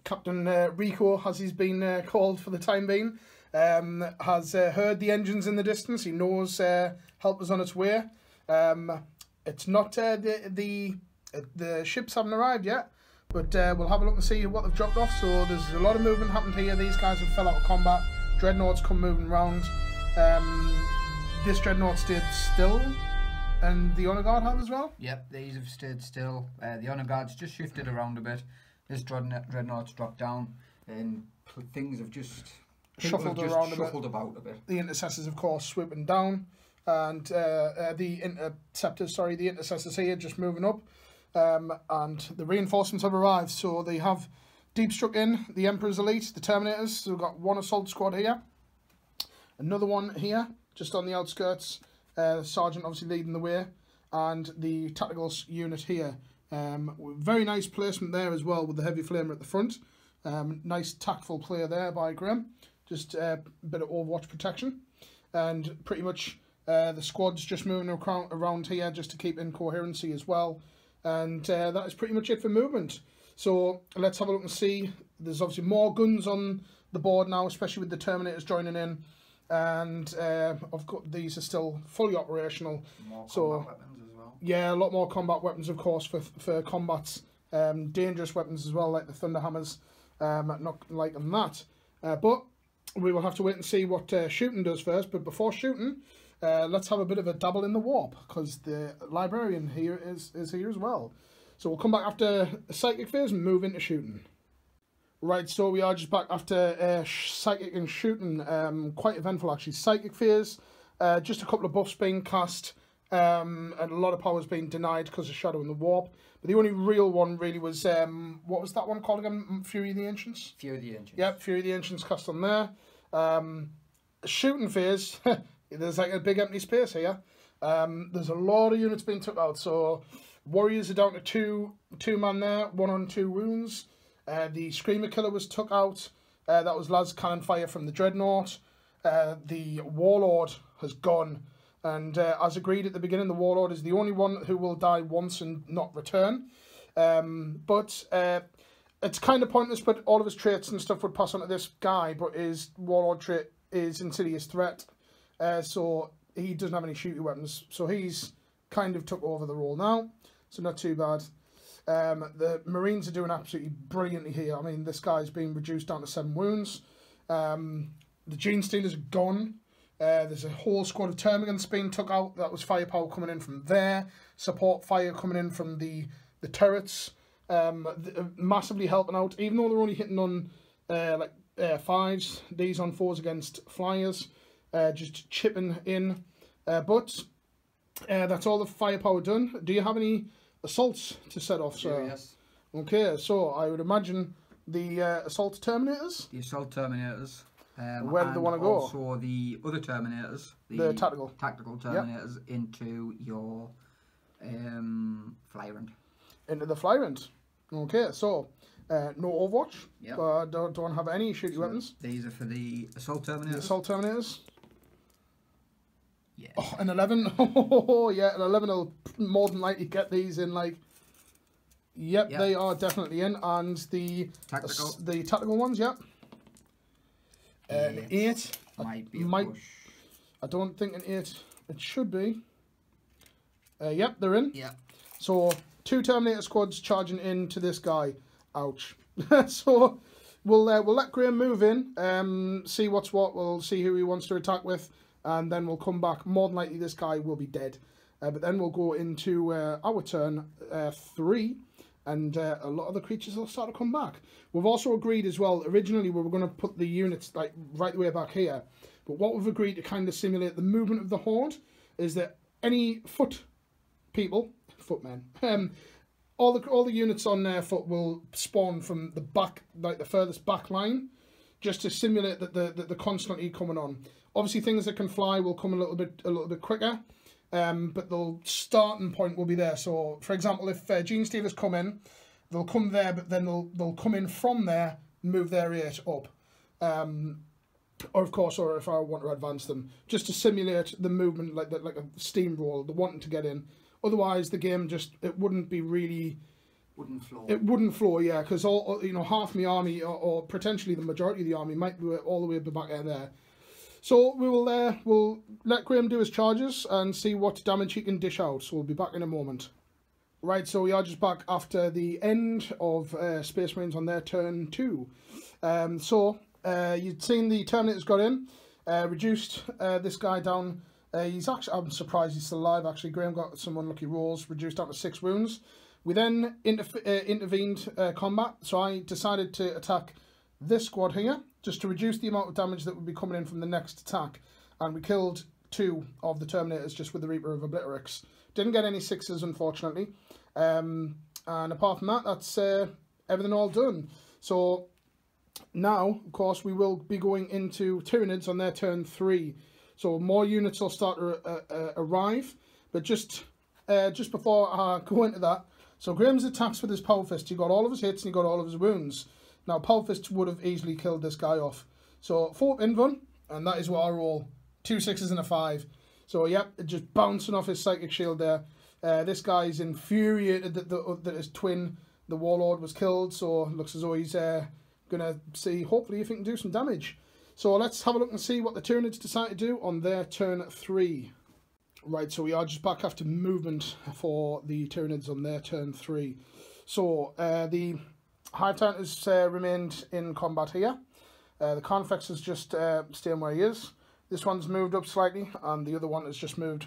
Captain Rico, as he's been called for the time being, has heard the engines in the distance. He knows help is on its way. It's not the ships haven't arrived yet, but we'll have a look and see what they've dropped off. So there's a lot of movement happened here. These guys have fell out of combat. Dreadnoughts come moving round. This Dreadnought stayed still. And the Honor Guard have as well? Yep, these have stayed still. The Honor Guard's just shifted around a bit. This Dreadnought's dropped down, and things have just shuffled about a bit. The Intercessors, of course, swooping down, and the Intercessors here just moving up, and the reinforcements have arrived. So they have deep struck in the Emperor's Elite, the Terminators. So we've got 1 assault squad here, another one here, just on the outskirts. Sergeant obviously leading the way, and the tactical unit here. Very nice placement there as well with the heavy flamer at the front. Nice tactful play there by Graham. Just a bit of Overwatch protection, and pretty much the squad's just moving around here just to keep in coherency as well. And that is pretty much it for movement. So let's have a look and see. There's obviously more guns on the board now, especially with the Terminators joining in. And I've got these are still fully operational. More combat weapons as well. Yeah, a lot more combat weapons, of course, for combats. Dangerous weapons as well, like the Thunderhammers. Not liking that. But we will have to wait and see what shooting does first. But before shooting, let's have a bit of a dabble in the warp, because the librarian here is here as well. So we'll come back after a psychic phase and move into shooting. Right, so we are just back after psychic and shooting. Quite eventful actually. Psychic phase, just a couple of buffs being cast, and a lot of powers being denied because of Shadow and the Warp. But the only real one really was, what was that one called again? Fury of the Ancients? Fury of the Ancients. Yep, Fury of the Ancients cast on there. Shooting phase, there's like a big empty space here. There's a lot of units being took out. So Warriors are down to two man there, 1 on 2 wounds. The Screamer Killer was took out. That was las cannon fire from the Dreadnought. The Warlord has gone. And as agreed at the beginning, the Warlord is the only one who will die once and not return. But it's kind of pointless, but all of his traits and stuff would pass on to this guy. But his Warlord trait is Insidious Threat. So he doesn't have any shooting weapons. So he's kind of took over the role now. So not too bad. The Marines are doing absolutely brilliantly here. I mean, this guy's been reduced down to 7 wounds. The Gene Stealers are gone. There's a whole squad of Termagants being took out. That was firepower coming in from there. Support fire coming in from the turrets. Massively helping out. Even though they're only hitting on 5s, these on 4s against flyers. Just chipping in. But that's all the firepower done. Do you have any assaults to set off, sir? Yes. Okay, so I would imagine the assault Terminators. The assault Terminators. Where do they want to go? Also the other Terminators. The tactical Terminators into your Flyrant. Into the Flyrant. Okay, so no Overwatch. Yep. Don't have any shooty weapons. These are for the assault Terminators. The assault Terminators. Yeah. Oh, an 11. Oh, yeah, an 11 will more than likely get these in, like... Yep, they are definitely in. And the tactical ones, yep. An 8. Might be a push. I don't think an 8. It should be. Yep, they're in. Yeah. So, 2 Terminator squads charging into this guy. Ouch. So, we'll let Graham move in, see what's what. We'll see who he wants to attack with. And then we'll come back. More than likely, this guy will be dead. But then we'll go into our turn 3. And a lot of the creatures will start to come back. We've also agreed as well, originally we were going to put the units like right the way back here. But what we've agreed to kind of simulate the movement of the Horde is that any footmen, all the units on their foot will spawn from the back, like the furthest back line, just to simulate that the constantly coming on. Obviously, things that can fly will come a little bit quicker, but the starting point will be there. So, for example, if Gene Stealers come in, they'll come there, but then they'll come in from there, move their rate up, or of course, or if I want to advance them, just to simulate the movement like a steamroll, the wanting to get in. Otherwise, the game it wouldn't be really. Wouldn't flow. It wouldn't flow, yeah, because half my army or potentially the majority of the army might be all the way back there. So we will we'll let Graham do his charges and see what damage he can dish out. So we'll be back in a moment. Right, so we are just back after the end of Space Marines on their turn 2. You'd seen the Terminators got in, reduced this guy down. I'm surprised he's still alive. Actually, Graham got some unlucky rolls, reduced down to 6 wounds. We then intervened combat, so I decided to attack this squad here, just to reduce the amount of damage that would be coming in from the next attack. And we killed 2 of the Terminators just with the Reaper of Obliterix. Didn't get any 6s, unfortunately. And apart from that, that's everything all done. So now, of course, we will be going into Tyranids on their turn 3. So more units will start to arrive. But just before I go into that, so Graham's attacks with his Power Fist, he got all of his hits and he got all of his wounds. Now, Power Fist would have easily killed this guy off. So, 4 Invuln, and that is what I roll. 2 6s and a 5. So, yep, just bouncing off his Psychic Shield there. This guy's infuriated that his twin, the Warlord, was killed. So, it looks as though he's going to see, hopefully, if he can do some damage. So, let's have a look and see what the Tyranids decide to do on their turn 3. Right, so we are just back after movement for the Tyranids on their turn 3. So, the Hive Tyrant has remained in combat here. The Carnifex is just staying where he is. This one's moved up slightly, and the other one has just moved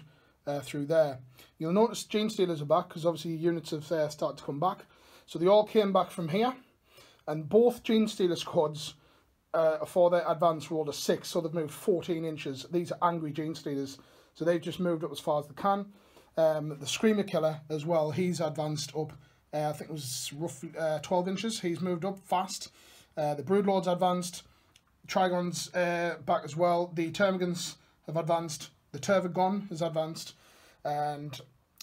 through there. You'll notice Gene Stealers are back, because obviously units have started to come back. So they all came back from here, and both Gene Stealer squads for their advance rolled a 6, so they've moved 14 inches. These are angry Gene Stealers, so they've just moved up as far as they can. The Screamer Killer as well, he's advanced up. I think it was roughly 12 inches. He's moved up fast. The Broodlord's advanced. Trigon's back as well. The Termagants have advanced. The Tervagon has advanced. And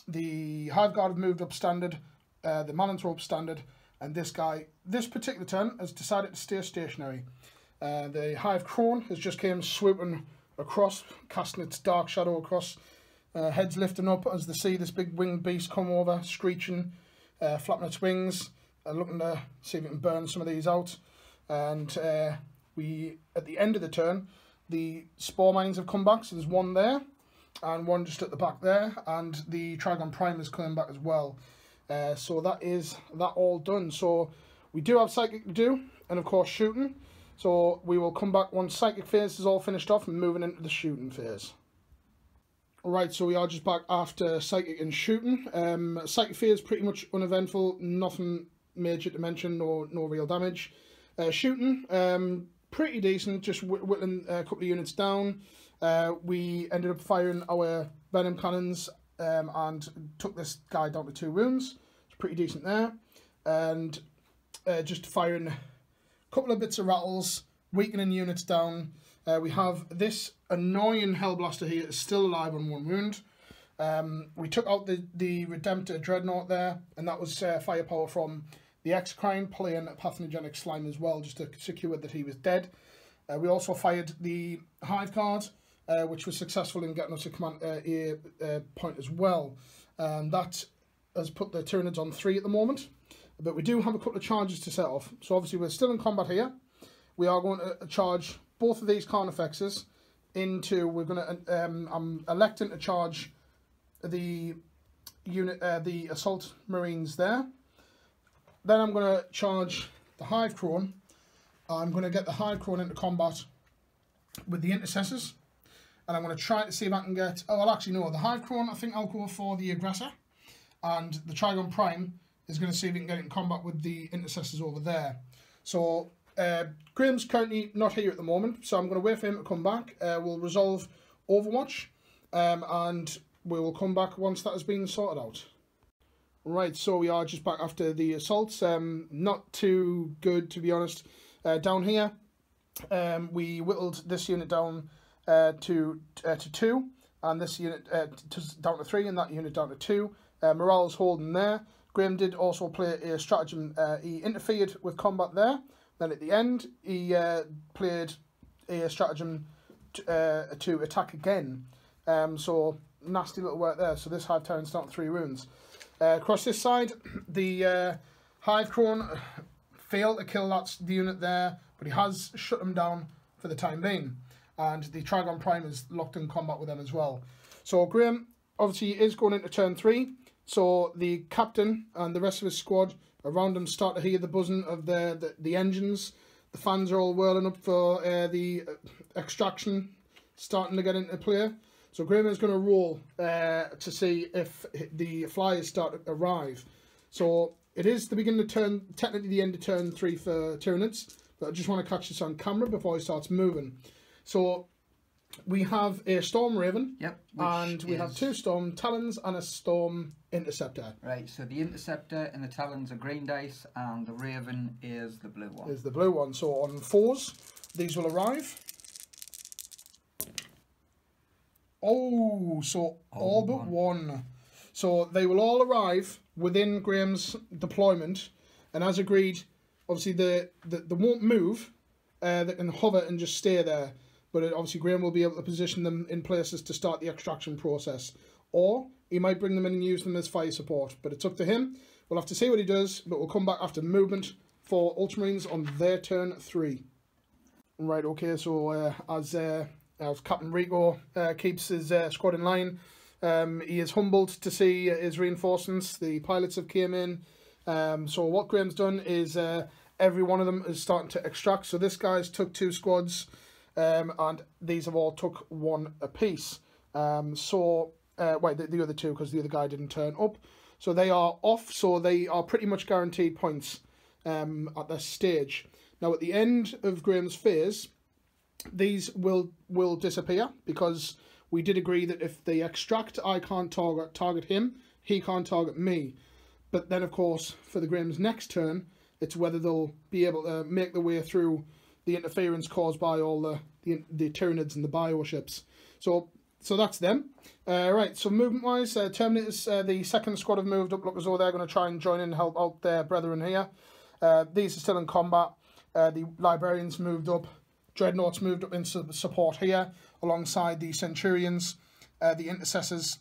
the Hive Guard have moved up standard. The Malanthrope standard. And this guy, this particular turn, has decided to stay stationary. The Hive Crone has just came swooping across, casting its dark shadow across. Heads lifting up as they see this big winged beast come over, screeching. Flapping its wings, looking to see if we can burn some of these out. And at the end of the turn, the Spore Mines have come back, so there's one there, and one just at the back there, and the Trigon Prime is coming back as well. So that is that all done. So we do have psychic to do, and of course shooting. So we will come back once psychic phase is all finished off and moving into the shooting phase. Alright, so we are just back after psychic and shooting. Psychic phase pretty much uneventful, nothing major to mention, no real damage. Shooting, pretty decent, just whittling a couple of units down. We ended up firing our venom cannons and took this guy down to 2 wounds. It's pretty decent there. And just firing a couple of bits of rattles, weakening units down. We have this annoying Hellblaster here, is still alive on 1 wound. We took out the Redemptor Dreadnought there, and that was firepower from the Exocrine playing Pathnogenic Slime as well, just to secure that he was dead. We also fired the Hive card, which was successful in getting us a command point as well. That has put the Tyranids on 3 at the moment, but we do have a couple of charges to set off. So obviously we're still in combat here. We are going to charge both of these Carnifexes into, we're going to, I'm electing to charge the unit, the Assault Marines there. Then I'm going to charge the Hive Crone. I'm going to get the Hive Crone into combat with the Intercessors. And I'm going to try to see if I can get, oh, well actually no, the Hive Crone, I think I'll go for the Aggressor. And the Trigon Prime is going to see if we can get it in combat with the Intercessors over there. So, Graham's currently not here at the moment, so I'm going to wait for him to come back. We'll resolve Overwatch, and we will come back once that has been sorted out. Right, so we are just back after the assaults. Not too good, to be honest. Down here, we whittled this unit down to 2, and this unit down to 3, and that unit down to 2. Morale's holding there. Graham did also play a stratagem. He interfered with combat there. Then at the end, he played a stratagem to attack again. So, nasty little work there. So this Hive Tyrant's down to 3 wounds. Across this side, the Hive Crone failed to kill the unit there, but he has shut them down for the time being. And the Trigon Prime is locked in combat with them as well. So Graham, obviously, is going into turn 3. So the captain and the rest of his squad around him start to hear the buzzing of the engines. The fans are all whirling up for the extraction starting to get into play. So Graham is going to roll to see if the flyers start to arrive. So it is the beginning of turn, technically the end of turn 3 for Tyranids, but I just want to catch this on camera before he starts moving. So we have a Storm Raven, yep, and we have 2 Storm Talons and a Storm Interceptor. Right, so the Interceptor and the Talons are green dice, and the Raven is the blue one. Is the blue one. So on 4s, these will arrive. Oh, so all but one. So they will all arrive within Graham's deployment, and as agreed, obviously they won't move. They can hover and just stay there. But obviously Graham will be able to position them in places to start the extraction process. Or he might bring them in and use them as fire support. But it's up to him. We'll have to see what he does. But we'll come back after movement for Ultramarines on their turn 3. Right, okay. So as Captain Rico keeps his squad in line, he is humbled to see his reinforcements. The pilots have came in. So what Graham's done is every one of them is starting to extract. So this guy's took 2 squads. And these have all took 1 apiece. Wait, the other 2, because the other guy didn't turn up. So they are off, so they are pretty much guaranteed points at this stage. Now, at the end of Graham's phase, these will disappear, because we did agree that if they extract, I can't target him, he can't target me. But then, of course, for the Graham's next turn, it's whether they'll be able to make their way through the interference caused by all the Tyranids and the bioships. So that's them. Right, so movement-wise, Terminators, the second squad have moved up. Look as though they're going to try and join in and help out their brethren here. These are still in combat. The Librarians moved up. Dreadnoughts moved up into support here, alongside the Centurions, the Intercessors,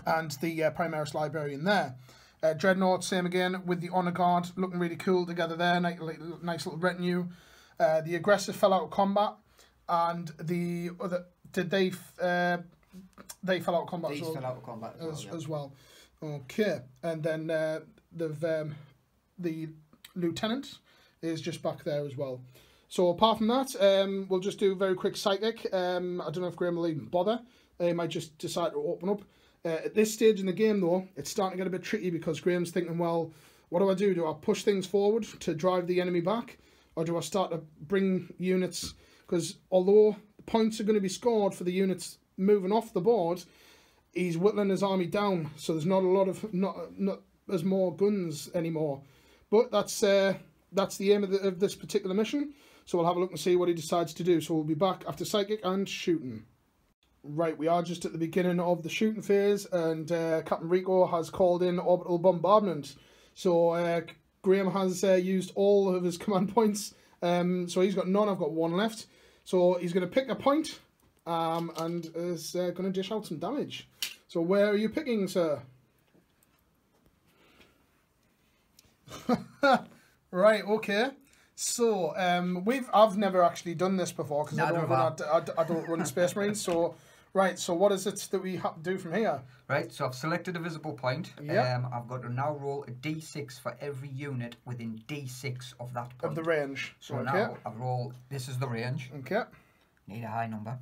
and the Primaris Librarian there. Dreadnought, same again, with the Honor Guard, looking really cool together there. Nice little retinue. The Aggressor fell out of combat, and the other they fell out of combat. These fell out of combat as well. Okay, and then the lieutenant is just back there as well. So apart from that, we'll just do a very quick psychic. I don't know if Graham will even bother. He might just decide to open up. At this stage in the game, though, it's starting to get a bit tricky because Graham's thinking, well, what do I do? Do I push things forward to drive the enemy back? Or do I start to bring units? Because although points are going to be scored for the units moving off the board, he's whittling his army down. So there's not a lot of, not as more guns anymore. But that's the aim of this particular mission. So we'll have a look and see what he decides to do. So we'll be back after psychic and shooting. Right, we are just at the beginning of the shooting phase, and Captain Rico has called in orbital bombardment. So Graham has used all of his command points. So he's got none, I've got one left. So he's going to pick a point and is going to dish out some damage. So where are you picking, sir? Right, okay. So I've never actually done this before because I don't run Space Marines. So right, so what is it that we have to do from here? Right, so I've selected a visible point. Yep. I've got to now roll a d6 for every unit within d6 of that point. Of the range. So now I've rolled. This is the range. Okay. Need a high number.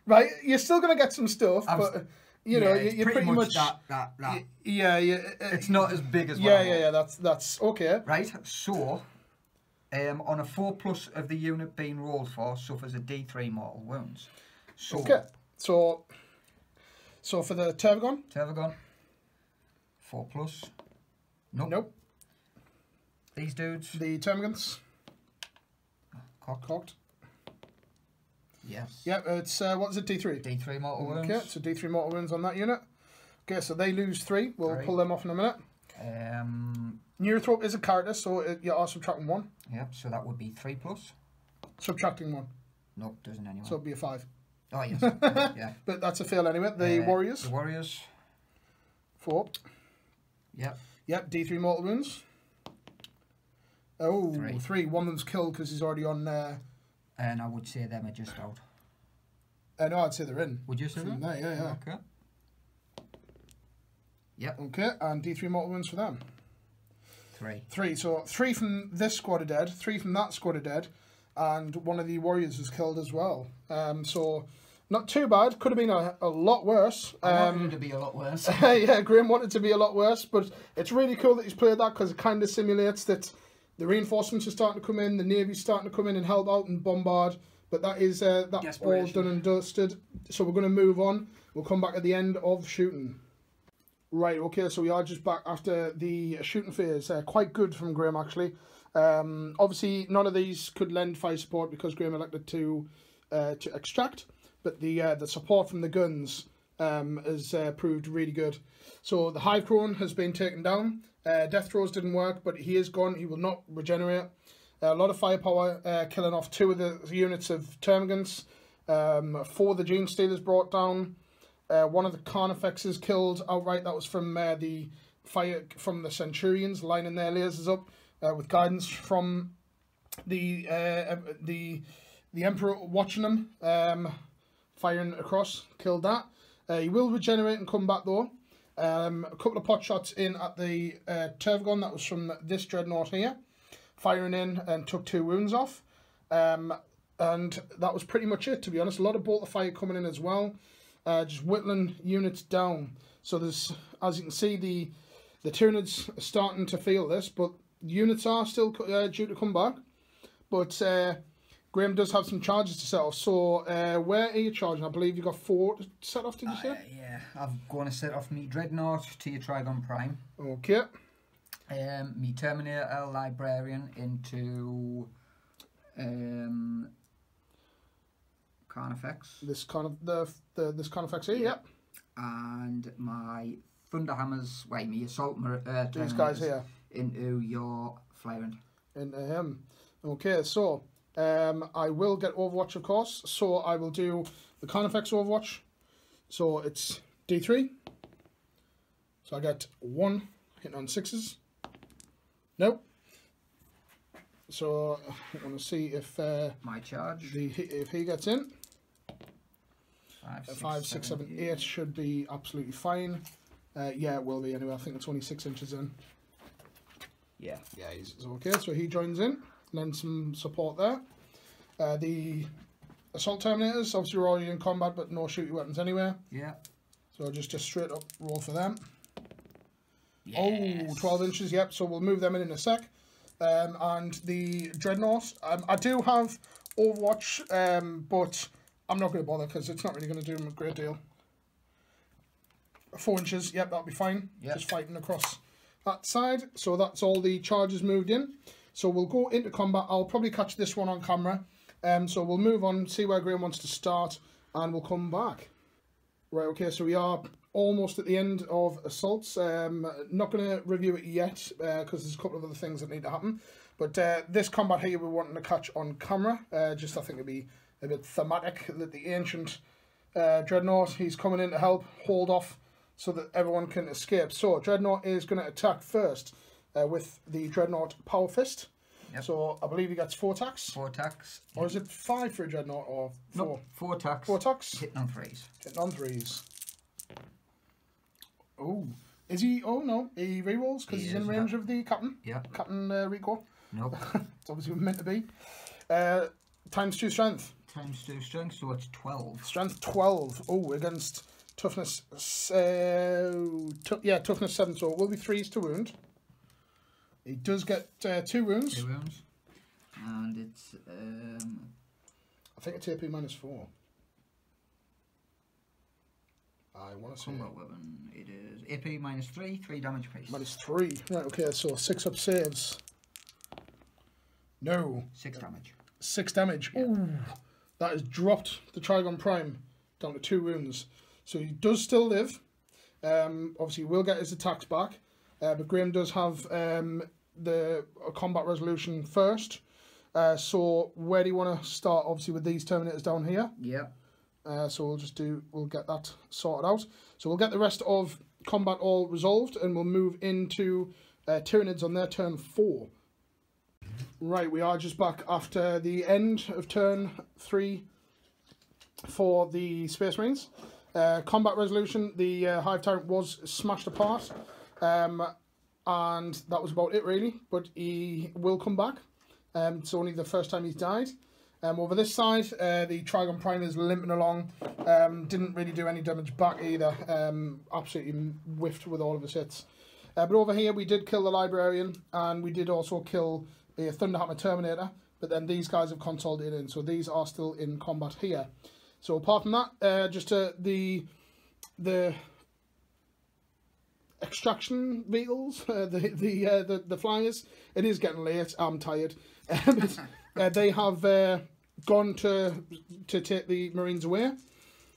Right, you're still gonna get some stuff, but. You know, you're pretty much that. Yeah. It's not as big as yeah. That's okay. Right. So, on a 4+ of the unit being rolled for suffers a D3 mortal wounds. So, okay. So for the Tervagon. 4+. Nope. These dudes. The Termagants. Cocked. Yes. Yeah, it's, what is it, D3? D3 mortal wounds. Okay, so D3 mortal wounds on that unit. Okay, so they lose 3. We'll pull them off in a minute. Neurothrope is a character, so you are subtracting 1. Yep, so that would be 3+. Subtracting 1. Nope, doesn't anyway. So it'd be a 5. Oh, yes. Yeah. But that's a fail anyway. The Warriors. The Warriors. 4. Yep. Yep, D3 mortal wounds. Oh, 3. 3. One of them's killed because he's already on... And I would say them are just out. No, I'd say they're in. Would you say that? Yeah. Okay. Yep. Okay, and D3 mortal wounds for them. 3. So 3 from this squad are dead, 3 from that squad are dead, and one of the Warriors is killed as well. So not too bad. Could have been a lot worse. I wanted it to be a lot worse. Yeah, Graham wanted it to be a lot worse, but it's really cool that he's played that because it kind of simulates that the reinforcements are starting to come in, the Navy's starting to come in and help out and bombard. But that is that's all done and dusted. So we're going to move on. We'll come back at the end of shooting. Right, okay, so we are just back after the shooting phase. Quite good from Graham, actually. Obviously, none of these could lend fire support because Graham elected to extract. But the support from the guns has proved really good. So the Hive Crone has been taken down. Death Throws didn't work, but he is gone. He will not regenerate. A lot of firepower, killing off 2 of the units of Termagants. 4 of the Gene Stealers brought down. 1 of the Carnifexes killed outright. That was from the fire from the Centurions lining their lasers up with guidance from the Emperor watching them, firing across. Killed that. He will regenerate and come back though. A couple of pot shots in at the Tervagon. That was from this dreadnought here, firing in and took 2 wounds off. And that was pretty much it, to be honest. A lot of bolt of fire coming in as well. Just whittling units down. So there's, as you can see, the Tyranids are starting to feel this, but units are still due to come back. But Graham does have some charges to set off. So where are you charging? I believe you got 4 to set off, did you say? Yeah, I'm going to set off me Dreadnought to your Trigon Prime. Okay. Me Terminator Librarian into Carnifex. This Carnifex here, yep. And my Thunderhammers, me Assault these guys here. Into your Flyrant. Into him. Okay, so I will get Overwatch, of course. So I will do the Carnifex Overwatch. So it's D3. So I get 1 hitting on 6s. Nope. So I want to see if my charge. if he gets in. 5, 6, 7, 8 should be absolutely fine. Yeah, it will be anyway. I think it's only 6 inches in. Yeah. Yeah, he's okay. So he joins in. Lend some support there. The assault terminators, obviously we're already in combat, but no shooty weapons anywhere. Yeah. So just a straight up roll for them. Yes. Oh, 12 inches, yep. So we'll move them in a sec. And the Dreadnought, I do have Overwatch, but I'm not going to bother because it's not really going to do them a great deal. 4 inches, yep, that'll be fine. Yep. Just fighting across that side. So that's all the charges moved in. So we'll go into combat. I'll probably catch this one on camera. So we'll move on, see where Graham wants to start, and we'll come back. Right, okay, so we are almost at the end of assaults. Not going to review it yet because there's a couple of other things that need to happen. But this combat here we're wanting to catch on camera. Just I think it'd be a bit thematic that the ancient Dreadnought, he's coming in to help hold off so that everyone can escape. So Dreadnought is going to attack first with the Dreadnought Power Fist. Yep. So I believe he gets 4 attacks. 4 attacks. Or is it 5 for a Dreadnought or 4? No, 4 attacks. 4 attacks. Hitting on 3s. Hitting on 3s. Oh, is he? Oh no, he rerolls because he's in range of the captain. Yeah. Captain Rico. Nope. It's obviously meant to be. Times 2 strength. Times 2 strength, so it's 12. Strength 12. Oh, against toughness. Yeah, toughness 7. So it will be 3s to wound. He does get 2 wounds. 2 wounds. And it's I think it's AP -4. I want to say combat weapon. It is AP -3, 3 damage piece. -3. Right, okay, so 6 up saves. No. 6 damage. 6 damage. Yeah. Ooh. That has dropped the Trigon Prime down to 2 wounds. So he does still live. Obviously, he will get his attacks back. But Graham does have the combat resolution first. So where do you want to start? Obviously, with these Terminators down here. Yeah. So we'll get that sorted out. So we'll get the rest of combat all resolved, and we'll move into Tyranids on their turn 4. Right, we are just back after the end of turn 3 for the Space Marines. Combat resolution, the Hive Tyrant was smashed apart, and that was about it really, but he will come back. It's only the first time he's died. Over this side, the Trigon Prime is limping along, didn't really do any damage back either, absolutely whiffed with all of his hits. But over here we did kill the Librarian, and we did also kill the Thunderhammer Terminator, but then these guys have consolidated in, so these are still in combat here. So apart from that, just the extraction vehicles, the flyers, it is getting late, I'm tired. They have gone to take the Marines away,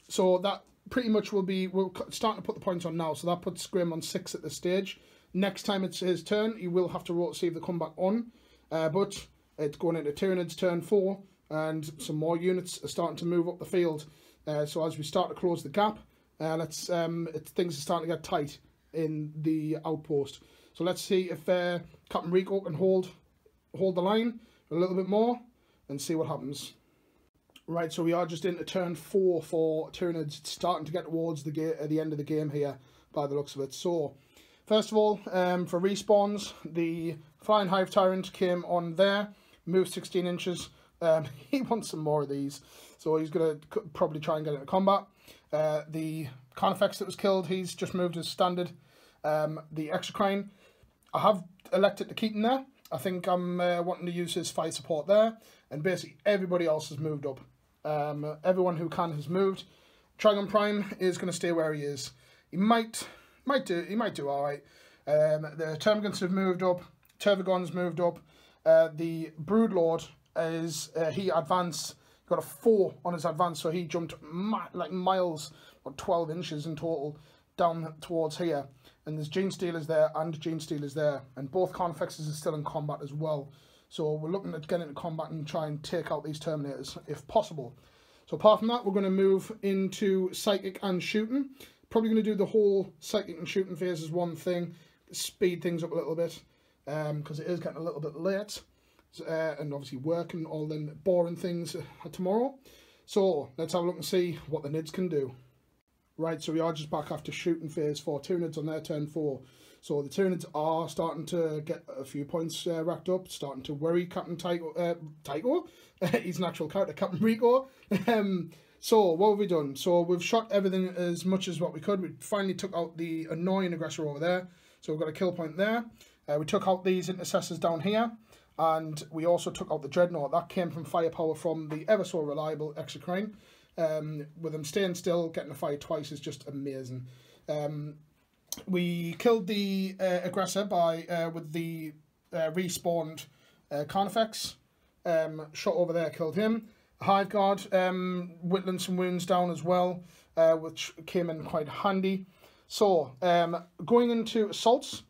so that pretty much will be, we're starting to put the points on now, so that puts Grim on 6 at this stage. Next time it's his turn, he will have to roll to see if they come back on, but it's going into Tyranids turn 4, and some more units are starting to move up the field. So as we start to close the gap, things are starting to get tight in the outpost. So let's see if Captain Rico can hold the line a little bit more and see what happens. Right, so we are just into turn 4 for Tyranids. It's starting to get towards the end of the game here by the looks of it. So first of all, for respawns, the Flying Hive Tyrant came on there, moved 16 inches. He wants some more of these, so he's going to probably try and get into combat. The Carnifex that was killed, he's just moved as standard. The Exocrine, I have elected to keep him there. I think I'm wanting to use his fight support there, and basically everybody else has moved up. Everyone who can has moved. Trigon Prime is going to stay where he is. He might do all right. The Termagants have moved up. Tervagon's moved up. The Broodlord is he advanced, got a 4 on his advance, so he jumped like miles, or 12 inches in total, down towards here. And there's Gene Stealers there and Gene Stealers there, and both Carnifexes are still in combat as well. So we're looking at getting into combat and try and take out these Terminators if possible. So apart from that, we're going to move into Psychic and Shooting. Probably going to do the whole Psychic and Shooting phase as one thing, speed things up a little bit, because it is getting a little bit late. And obviously work and all them boring things tomorrow. So let's have a look and see what the Nids can do. Right, so we are just back after shooting phase for Tyranids on their turn 4. So the Tyranids are starting to get a few points racked up, starting to worry Captain Tycho. He's an actual character, Captain Rico. So what have we done? So we've shot everything as much as what we could. We finally took out the annoying aggressor over there. So we've got a kill point there. We took out these intercessors down here. And we also took out the Dreadnought. That came from firepower from the ever so reliable Exocrine. With them staying still, getting a fire twice is just amazing. We killed the aggressor by with the respawned Carnifex. Shot over there, killed him. Hive Guard, whittling some wounds down as well, which came in quite handy. So, going into assaults,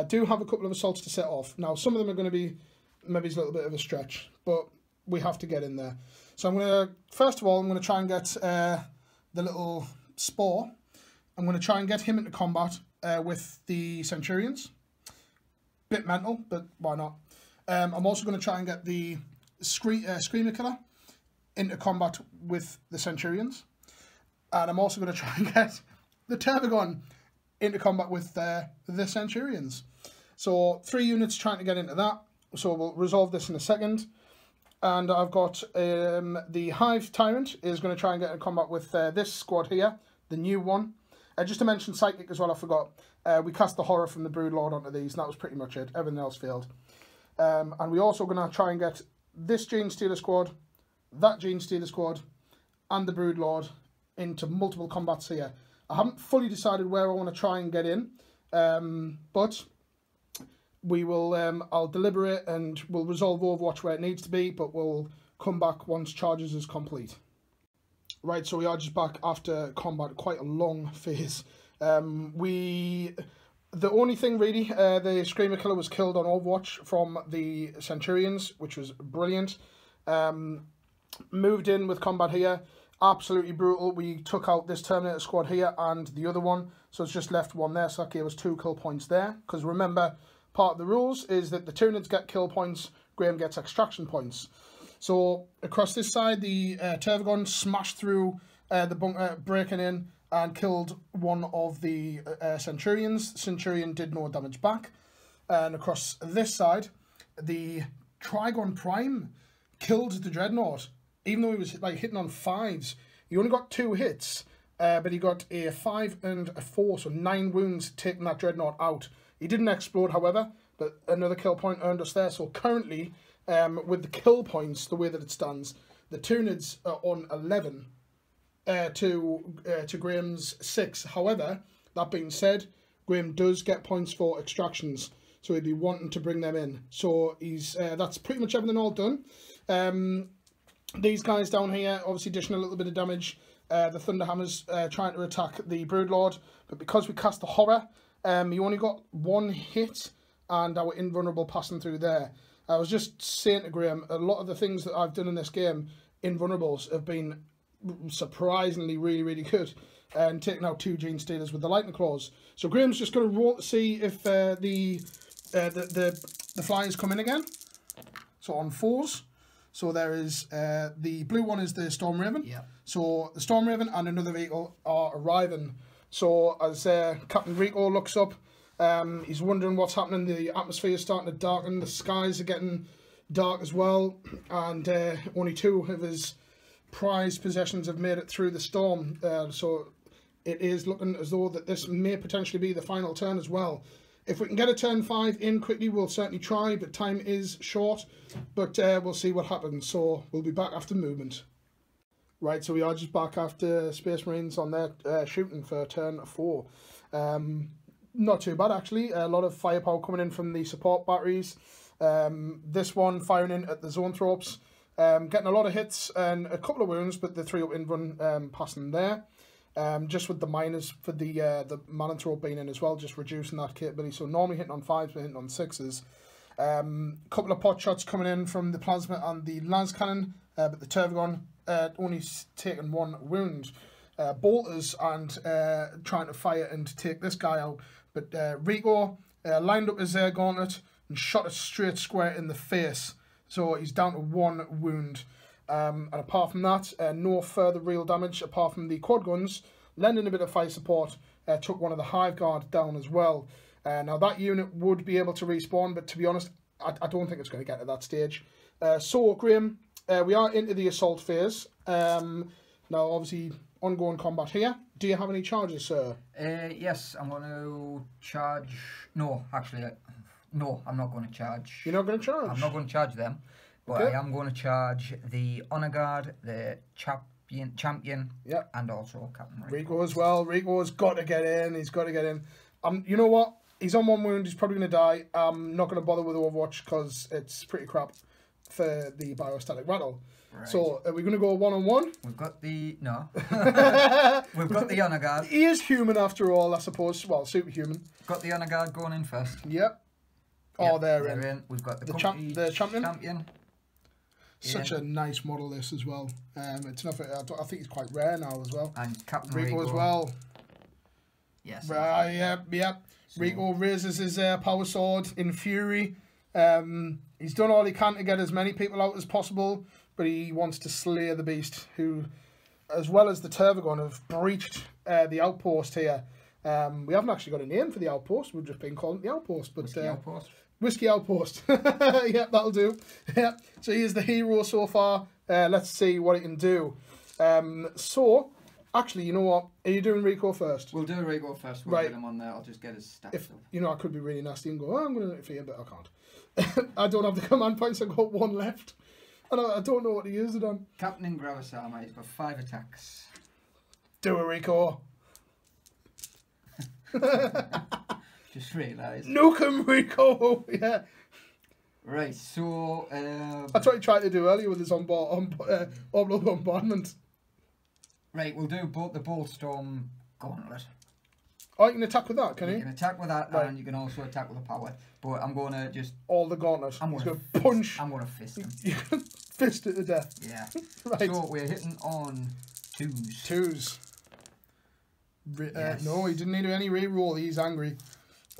do have a couple of assaults to set off. Now, some of them are going to be maybe it's a little bit of a stretch, but we have to get in there. So I'm going to, first of all, I'm going to try and get the little Spore. I'm going to try and get him into combat with the Centurions. Bit mental, but why not? I'm also going to try and get the Screamer Killer into combat with the Centurions. And I'm also going to try and get the Tervagon into combat with the Centurions. So 3 units trying to get into that. So we'll resolve this in a second. And I've got the Hive Tyrant is going to try and get in combat with this squad here, the new one. Just to mention Psychic as well, I forgot. We cast the Horror from the Broodlord onto these, and that was pretty much it. Everything else failed. And we're also going to try and get this Gene Stealer squad, that Gene Stealer squad, and the Broodlord into multiple combats here. I haven't fully decided where I want to try and get in, but we will. I'll deliberate and we'll resolve Overwatch where it needs to be, but we'll come back once Charges is complete. Right, so we are just back after combat, quite a long phase. The only thing really, the Screamer Killer was killed on Overwatch from the Centurions, which was brilliant. Moved in with combat here, absolutely brutal. We took out this Terminator squad here and the other one, so it's just left one there, so that gave us 2 kill points there. Because remember, part of the rules is that the Tyranids get kill points, Graham gets extraction points. So across this side, the Tervagon smashed through the bunker, breaking in and killed one of the Centurions. Centurion did no damage back. And across this side, the Trigon Prime killed the Dreadnought. Even though he was like hitting on 5s, he only got 2 hits, but he got a 5 and a 4, so 9 wounds taking that Dreadnought out. He didn't explode, however, but another kill point earned us there. So currently, with the kill points, the way that it stands, the Tyranids are on 11 to Graham's 6. However, that being said, Graham does get points for extractions, so he'd be wanting to bring them in. So he's that's pretty much everything all done. These guys down here obviously dishing a little bit of damage. The Thunderhammer's trying to attack the Broodlord, but because we cast the Horror, he only got 1 hit, and our invulnerable passing through there. I was just saying to Graham, a lot of the things that I've done in this game, invulnerables, have been surprisingly really, really good. And taking out 2 Gene Stealers with the Lightning Claws. So Graham's just going to roll to see if the flyers come in again. So on 4s. So there is, the blue one is the Storm Raven. Yeah. So the Storm Raven and another vehicle are arriving. So as Captain Rico looks up, he's wondering what's happening. The atmosphere is starting to darken. The skies are getting dark as well. And only 2 of his prized possessions have made it through the storm. So it is looking as though that this may potentially be the final turn as well. If we can get a turn 5 in quickly, we'll certainly try, but time is short. But we'll see what happens. So we'll be back after movement. Right, so we are just back after Space Marines on their shooting for turn 4. Not too bad, actually. A lot of firepower coming in from the support batteries. This one firing in at the Zoanthropes. Getting a lot of hits and a couple of wounds, but the 3-up invuln passing there. Just with the miners for the Mananthrope being in as well, just reducing that capability. So normally hitting on 5s, we're hitting on 6s. Couple of pot shots coming in from the Plasma and the Lance Cannon, but the Tervagon only taking 1 wound. Bolters and trying to fire and take this guy out. But Rico lined up his gauntlet and shot it straight square in the face. So he's down to 1 wound. And apart from that, no further real damage apart from the quad guns, lending a bit of fire support, took one of the Hive Guard down as well. Now that unit would be able to respawn, but to be honest, I don't think it's going to get to that stage. So, Graham, we are into the assault phase. Now, obviously, ongoing combat here. Do you have any charges, sir? Yes, I'm going to charge... No, actually, no, I'm not going to charge. You're not going to charge? I'm not going to charge them, but Okay. I am going to charge the Honor Guard, the champion, yeah, and also Captain Rico. Rico as well. Rico's got to get in. He's got to get in. You know what? He's on 1 wound. He's probably going to die. I'm not going to bother with Overwatch because it's pretty crap for the biostatic rattle. Right. So, are we going to go 1-on-1? We've got the... No. We've got the Honor Guard. He is human after all, I suppose. Well, superhuman. Got the Honor Guard going in first. Yep. Oh, they're in. We've got the champion. Such a nice model, this as well. It's nothing. I think he's quite rare now as well. And Captain Rico as well. Yes. Yep. So, Rico raises his power sword in fury. He's done all he can to get as many people out as possible, but he wants to slay the beast, who, as well as the Tervagon, have breached the outpost here. We haven't actually got a name for the outpost. We've just been calling it the outpost. But Whiskey Outpost. Whiskey Outpost. Yep, that'll do. Yep. So he is the hero so far. Let's see what he can do. So, actually, you know what? Are you doing Rico first? We'll do Rico first. We'll get him on there. I'll just get his stats up. You know, I could be really nasty and go, oh, I'm going to interfere, but I can't. I don't have the command points. I've got 1 left. And I don't know what to use it on. Captain in Gravis Armor. He's got 5 attacks. Do it, Rico. Just realised. Nuke him, Rico. Yeah. Right, so... That's what he tried to do earlier with his orbital bombardment. Right, we'll do both the Bullstorm Gauntlet. Oh, you can attack with that, can you? You can attack with that, right. And you can also attack with the power. But I'm going to just... All the gauntlet. I'm going to punch. I'm going to fist him. You can fist it to death. Yeah. Right. So we're hitting on 2s. 2s. Yes. No, he didn't need any re-roll. He's angry.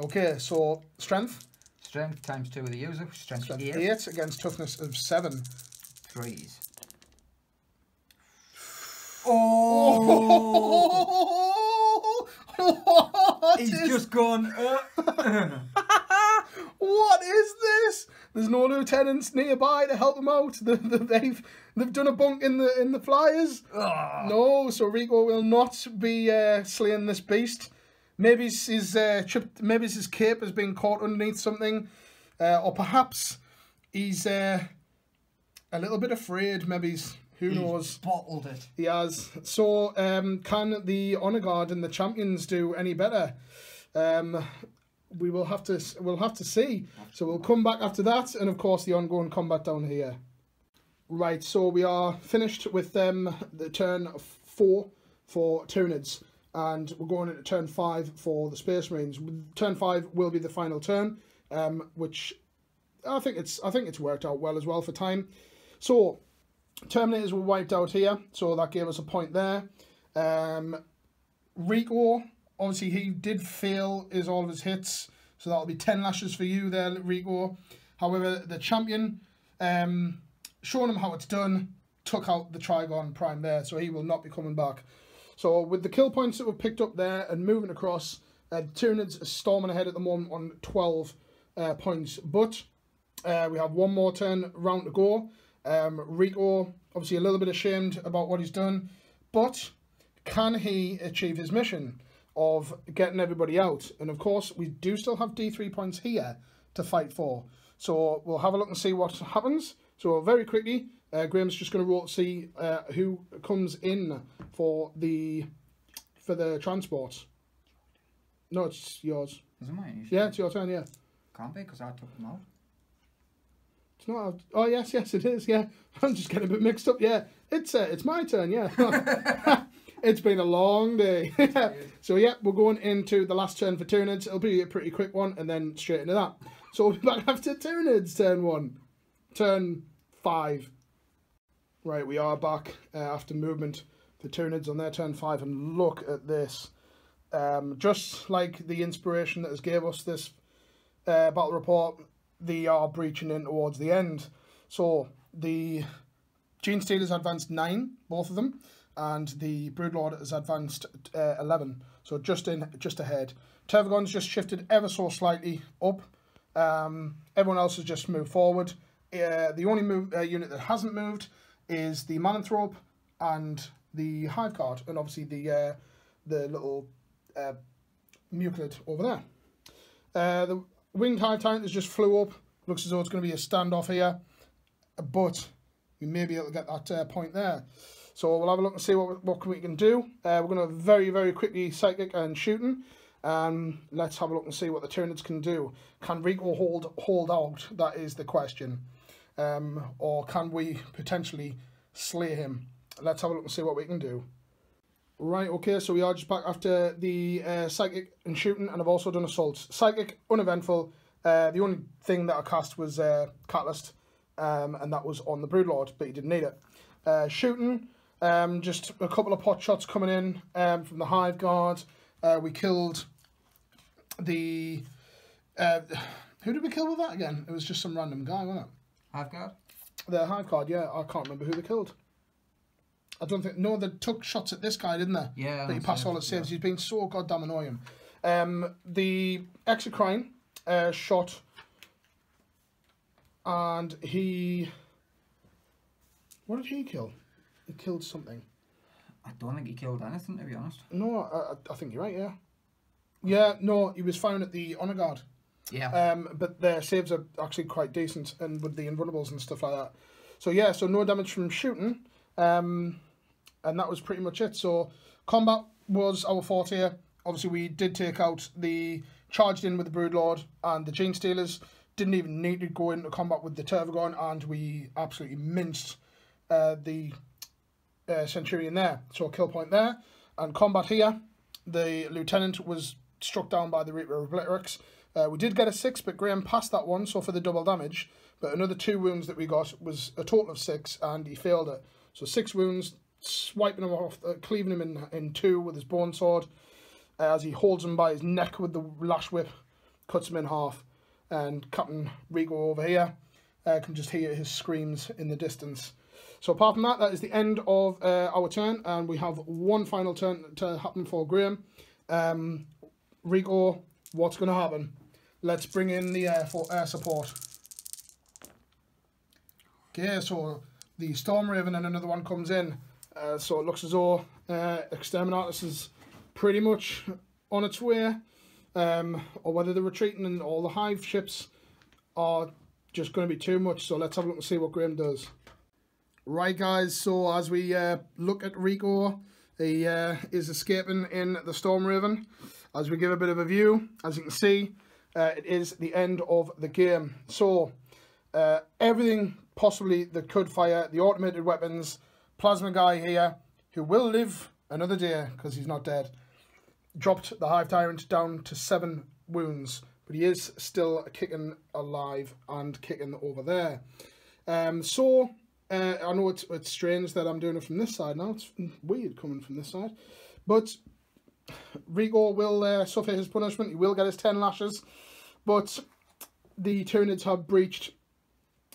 Okay, so strength. Strength times 2 of the user. Strength 8. 8 against toughness of 7. 3s. Oh! He's just gone. What is this? There's no lieutenants nearby to help him out. They've done a bunk in the flyers. No, so Rico will not be slaying this beast. Maybe his cape has been caught underneath something, or perhaps he's a little bit afraid. Maybe who knows? Bottled it. He has. So can the Honor Guard and the champions do any better? We'll have to see. So we'll come back after that, and of course the ongoing combat down here. Right, so we are finished with the turn 4 for Tyranids, and we're going into turn 5 for the Space Marines. Turn 5 will be the final turn, which I think it's worked out well as well for time. So Terminators were wiped out here, so that gave us a point there. Rico, obviously he did fail all of his hits, so that'll be 10 lashes for you there, Rico. However, the champion, showing him how it's done, took out the Trigon Prime there, so he will not be coming back. So with the kill points that were picked up there and moving across, Tyranids are storming ahead at the moment on 12 points, but we have 1 more turn round to go. Rico, obviously a little bit ashamed about what he's done, but can he achieve his mission of getting everybody out? And of course, we do still have D3 points here to fight for. So we'll have a look and see what happens. So very quickly, Graham's just going to roll to see who comes in for the transport. No, it's yours. Is it mine? Yeah, it's your turn, yeah. Can't be, because I took them out. It's not. Oh yes, it is. Yeah, I'm just getting a bit mixed up. Yeah, it's my turn. Yeah, it's been a long day. So yeah, we're going into the last turn for Tyranids. It'll be a pretty quick one, and then straight into that. So we'll be back after Tyranids turn 1, turn 5. Right, we are back after movement for Tyranids on their turn 5, and look at this. Just like the inspiration that has gave us this battle report, they are breaching in towards the end. So the Genestealers advanced 9, both of them, and the Broodlord has advanced 11, so just ahead. Tervagon's just shifted ever so slightly up. Everyone else has just moved forward. The only unit that hasn't moved is the Mananthrope and the Hive Guard, and obviously the little Muclid over there. The Winged Hive Tyrant has just flew up. Looks as though it's going to be a standoff here, but we may be able to get that point there. So we'll have a look and see what we can do. We're going to very, very quickly Psychic and Shooting. Let's have a look and see what the Tyranids can do. Can Rico hold out? That is the question. Or can we potentially slay him? Let's have a look and see what we can do. Right, okay, so we are just back after the Psychic and Shooting, and I've also done Assaults. Psychic, uneventful. The only thing that I cast was Catalyst, and that was on the Broodlord, but he didn't need it. Shooting, just a couple of pot shots coming in from the Hive Guard. We killed the... who did we kill with that again? It was just some random guy, wasn't it? Hive Guard? The Hive Guard, yeah. I can't remember who they killed. I don't think... No, they took shots at this guy, didn't they? Yeah. But he passed all his saves. Yeah. He's been so goddamn annoying. The Exocrine shot... And he... What did he kill? He killed something. I don't think he killed anything, to be honest. No, I think you're right, yeah. Yeah, no, he was found at the Honor Guard. Yeah. But their saves are actually quite decent, and with the invulnerables and stuff like that. So yeah, so no damage from Shooting. And that was pretty much it. So combat was our forte here. Obviously, we did take out charged in with the Broodlord and the Genestealers. Didn't even need to go into combat with the Tervagon, and we absolutely minced the Centurion there. So a kill point there. And combat here, the Lieutenant was struck down by the Reaper Obliterax. We did get a 6, but Graham passed that one, so for the double damage. But another 2 wounds that we got was a total of 6, and he failed it. So 6 wounds, swiping him off, cleaving him in 2 with his bone sword, as he holds him by his neck with the lash whip, cuts him in half. And Captain Rico over here can just hear his screams in the distance. So apart from that, that is the end of our turn, and we have one final turn to happen for Graham. Rico, what's going to happen? Let's bring in the air support. Okay, so the Storm Raven and another one comes in. So it looks as though Exterminatus is pretty much on its way. Or whether they're retreating and all the Hive ships are just going to be too much. So let's have a look and see what Graham does. Right, guys, so as we look at Rico, he is escaping in the Storm Raven. As we give a bit of a view, as you can see, it is the end of the game. So everything possibly that could fire, the automated weapons, Plasma Guy here, who will live another day because he's not dead, dropped the Hive Tyrant down to 7 wounds, but he is still kicking alive and kicking over there. I know it's strange that I'm doing it from this side now. It's weird coming from this side. But Rico will suffer his punishment. He will get his 10 lashes. But the Tyranids have breached.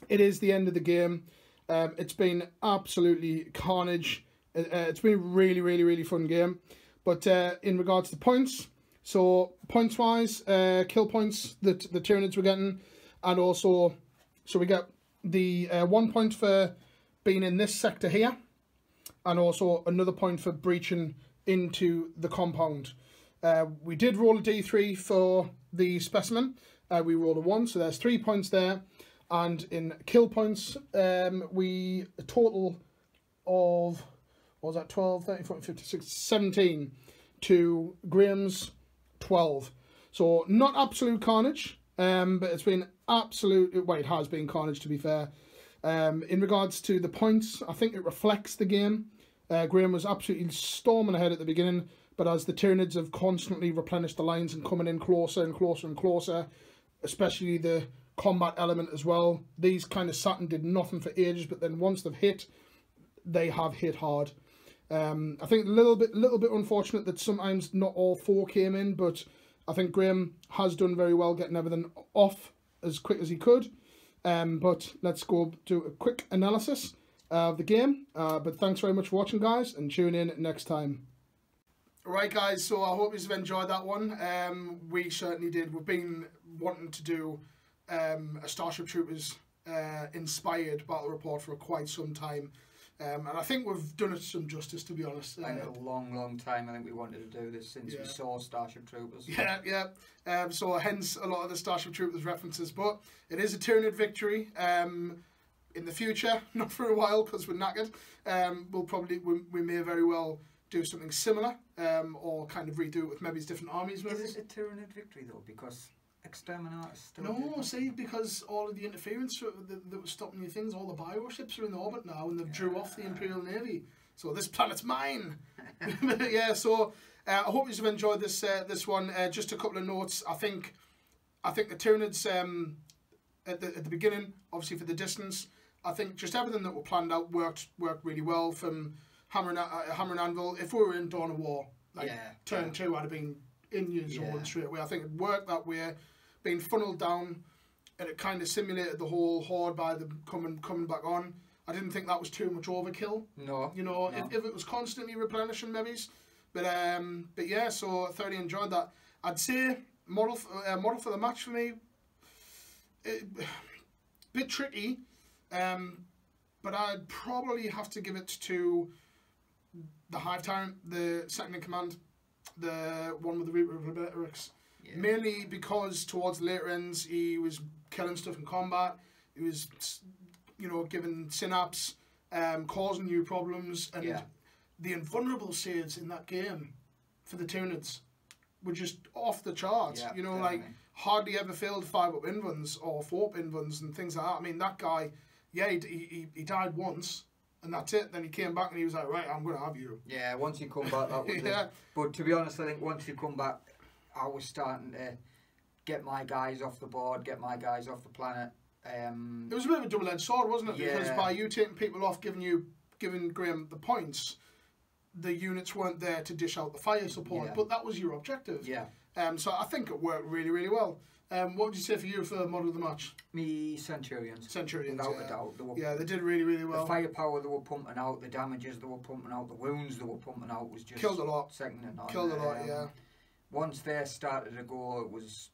It is the end of the game. It's been absolutely carnage. It's been a really, really, really fun game. But in regards to points, so points-wise, kill points that the Tyranids were getting, and also, so we get the 1 point for being in this sector here, and also another point for breaching into the compound. We did roll a d3 for the specimen. We rolled a 1, so there's 3 points there. And in kill points, we a total of... what was that, 12, 13, 14, 15, 16, 17 to Graham's 12. So not absolute carnage, but it's been absolute, well, it has been carnage to be fair. In regards to the points, I think it reflects the game. Graham was absolutely storming ahead at the beginning, but as the Tyranids have constantly replenished the lines and coming in closer and closer and closer, especially the combat element as well, these kind of sat and did nothing for ages, but then once they've hit, they have hit hard. I think a little bit unfortunate that sometimes not all 4 came in, but I think Graham has done very well getting everything off as quick as he could. But let's go do a quick analysis of the game. But thanks very much for watching, guys, and tune in next time. Right, guys, so I hope you've enjoyed that one. We certainly did. We've been wanting to do a Starship Troopers inspired battle report for quite some time. And I think we've done it some justice, to be honest. I think a long time I think we wanted to do this since we saw Starship Troopers. Yeah. So hence a lot of the Starship Troopers references. But it is a Tyranid victory. In the future, not for a while because we're knackered, we may very well do something similar, or kind of redo it with maybe different armies. Maybe. Is it a Tyranid victory though? Because Exterminatus still... No, see, because all of the interference that was stopping your things, all the bioships are in orbit now and they've drew off the Imperial Navy. So this planet's mine. Yeah, so I hope you've enjoyed this one. Just a couple of notes. I think the Tyranids at the beginning, obviously for the distance, I think just everything that were planned out worked really well from Hammer and Anvil. If we were in Dawn of War, turn 2, I'd have been in your zone straight away. I think it worked that way, being funneled down, and it kind of simulated the whole horde by them coming back on. I didn't think that was too much overkill. No. You know, no. If it was constantly replenishing, maybe. But yeah, so I thoroughly enjoyed that. I'd say model for the match for me, bit tricky, but I'd probably have to give it to the Hive Tyrant, the second in command, the one with the Reaper of Rhetorics. Yeah. Mainly because towards the later ends he was killing stuff in combat. He was, giving synapse, causing new problems, and the invulnerable saves in that game for the Tyranids were just off the charts. Yeah, definitely. Like hardly ever failed 5-up invuns or 4-up invuns and things like that. I mean, that guy, he died once. And that's it. Then he came back and he was like, right, I'm going to have you. Yeah, once you come back, that was it. But to be honest, I think once you come back, I was starting to get my guys off the board, get my guys off the planet. It was a bit of a double-edged sword, wasn't it? Yeah. Because by you taking people off, giving Graham the points, the units weren't there to dish out the fire support. Yeah. But that was your objective. Yeah. So I think it worked really, really well. What would you say for you for model of the match? Me, Centurions. Without a doubt. They did really, really well. The firepower they were pumping out, the damages they were pumping out, the wounds they were pumping out was just... Killed a lot. Second to none. Killed a lot, yeah. Once they started to go, it was...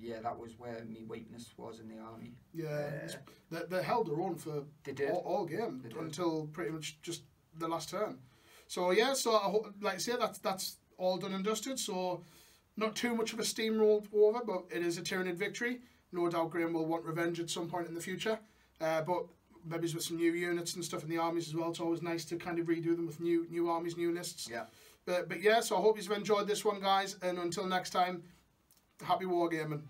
Yeah, that was where my weakness was in the army. Yeah, they held their own for all game until pretty much just the last turn. So yeah, like I say, that's all done and dusted. So not too much of a steamroll over, but it is a Tyranid victory. No doubt Graham will want revenge at some point in the future. But maybe with some new units and stuff in the armies as well. It's always nice to kind of redo them with new armies, new lists. Yeah. But yeah, so I hope you've enjoyed this one, guys. And until next time, happy wargaming.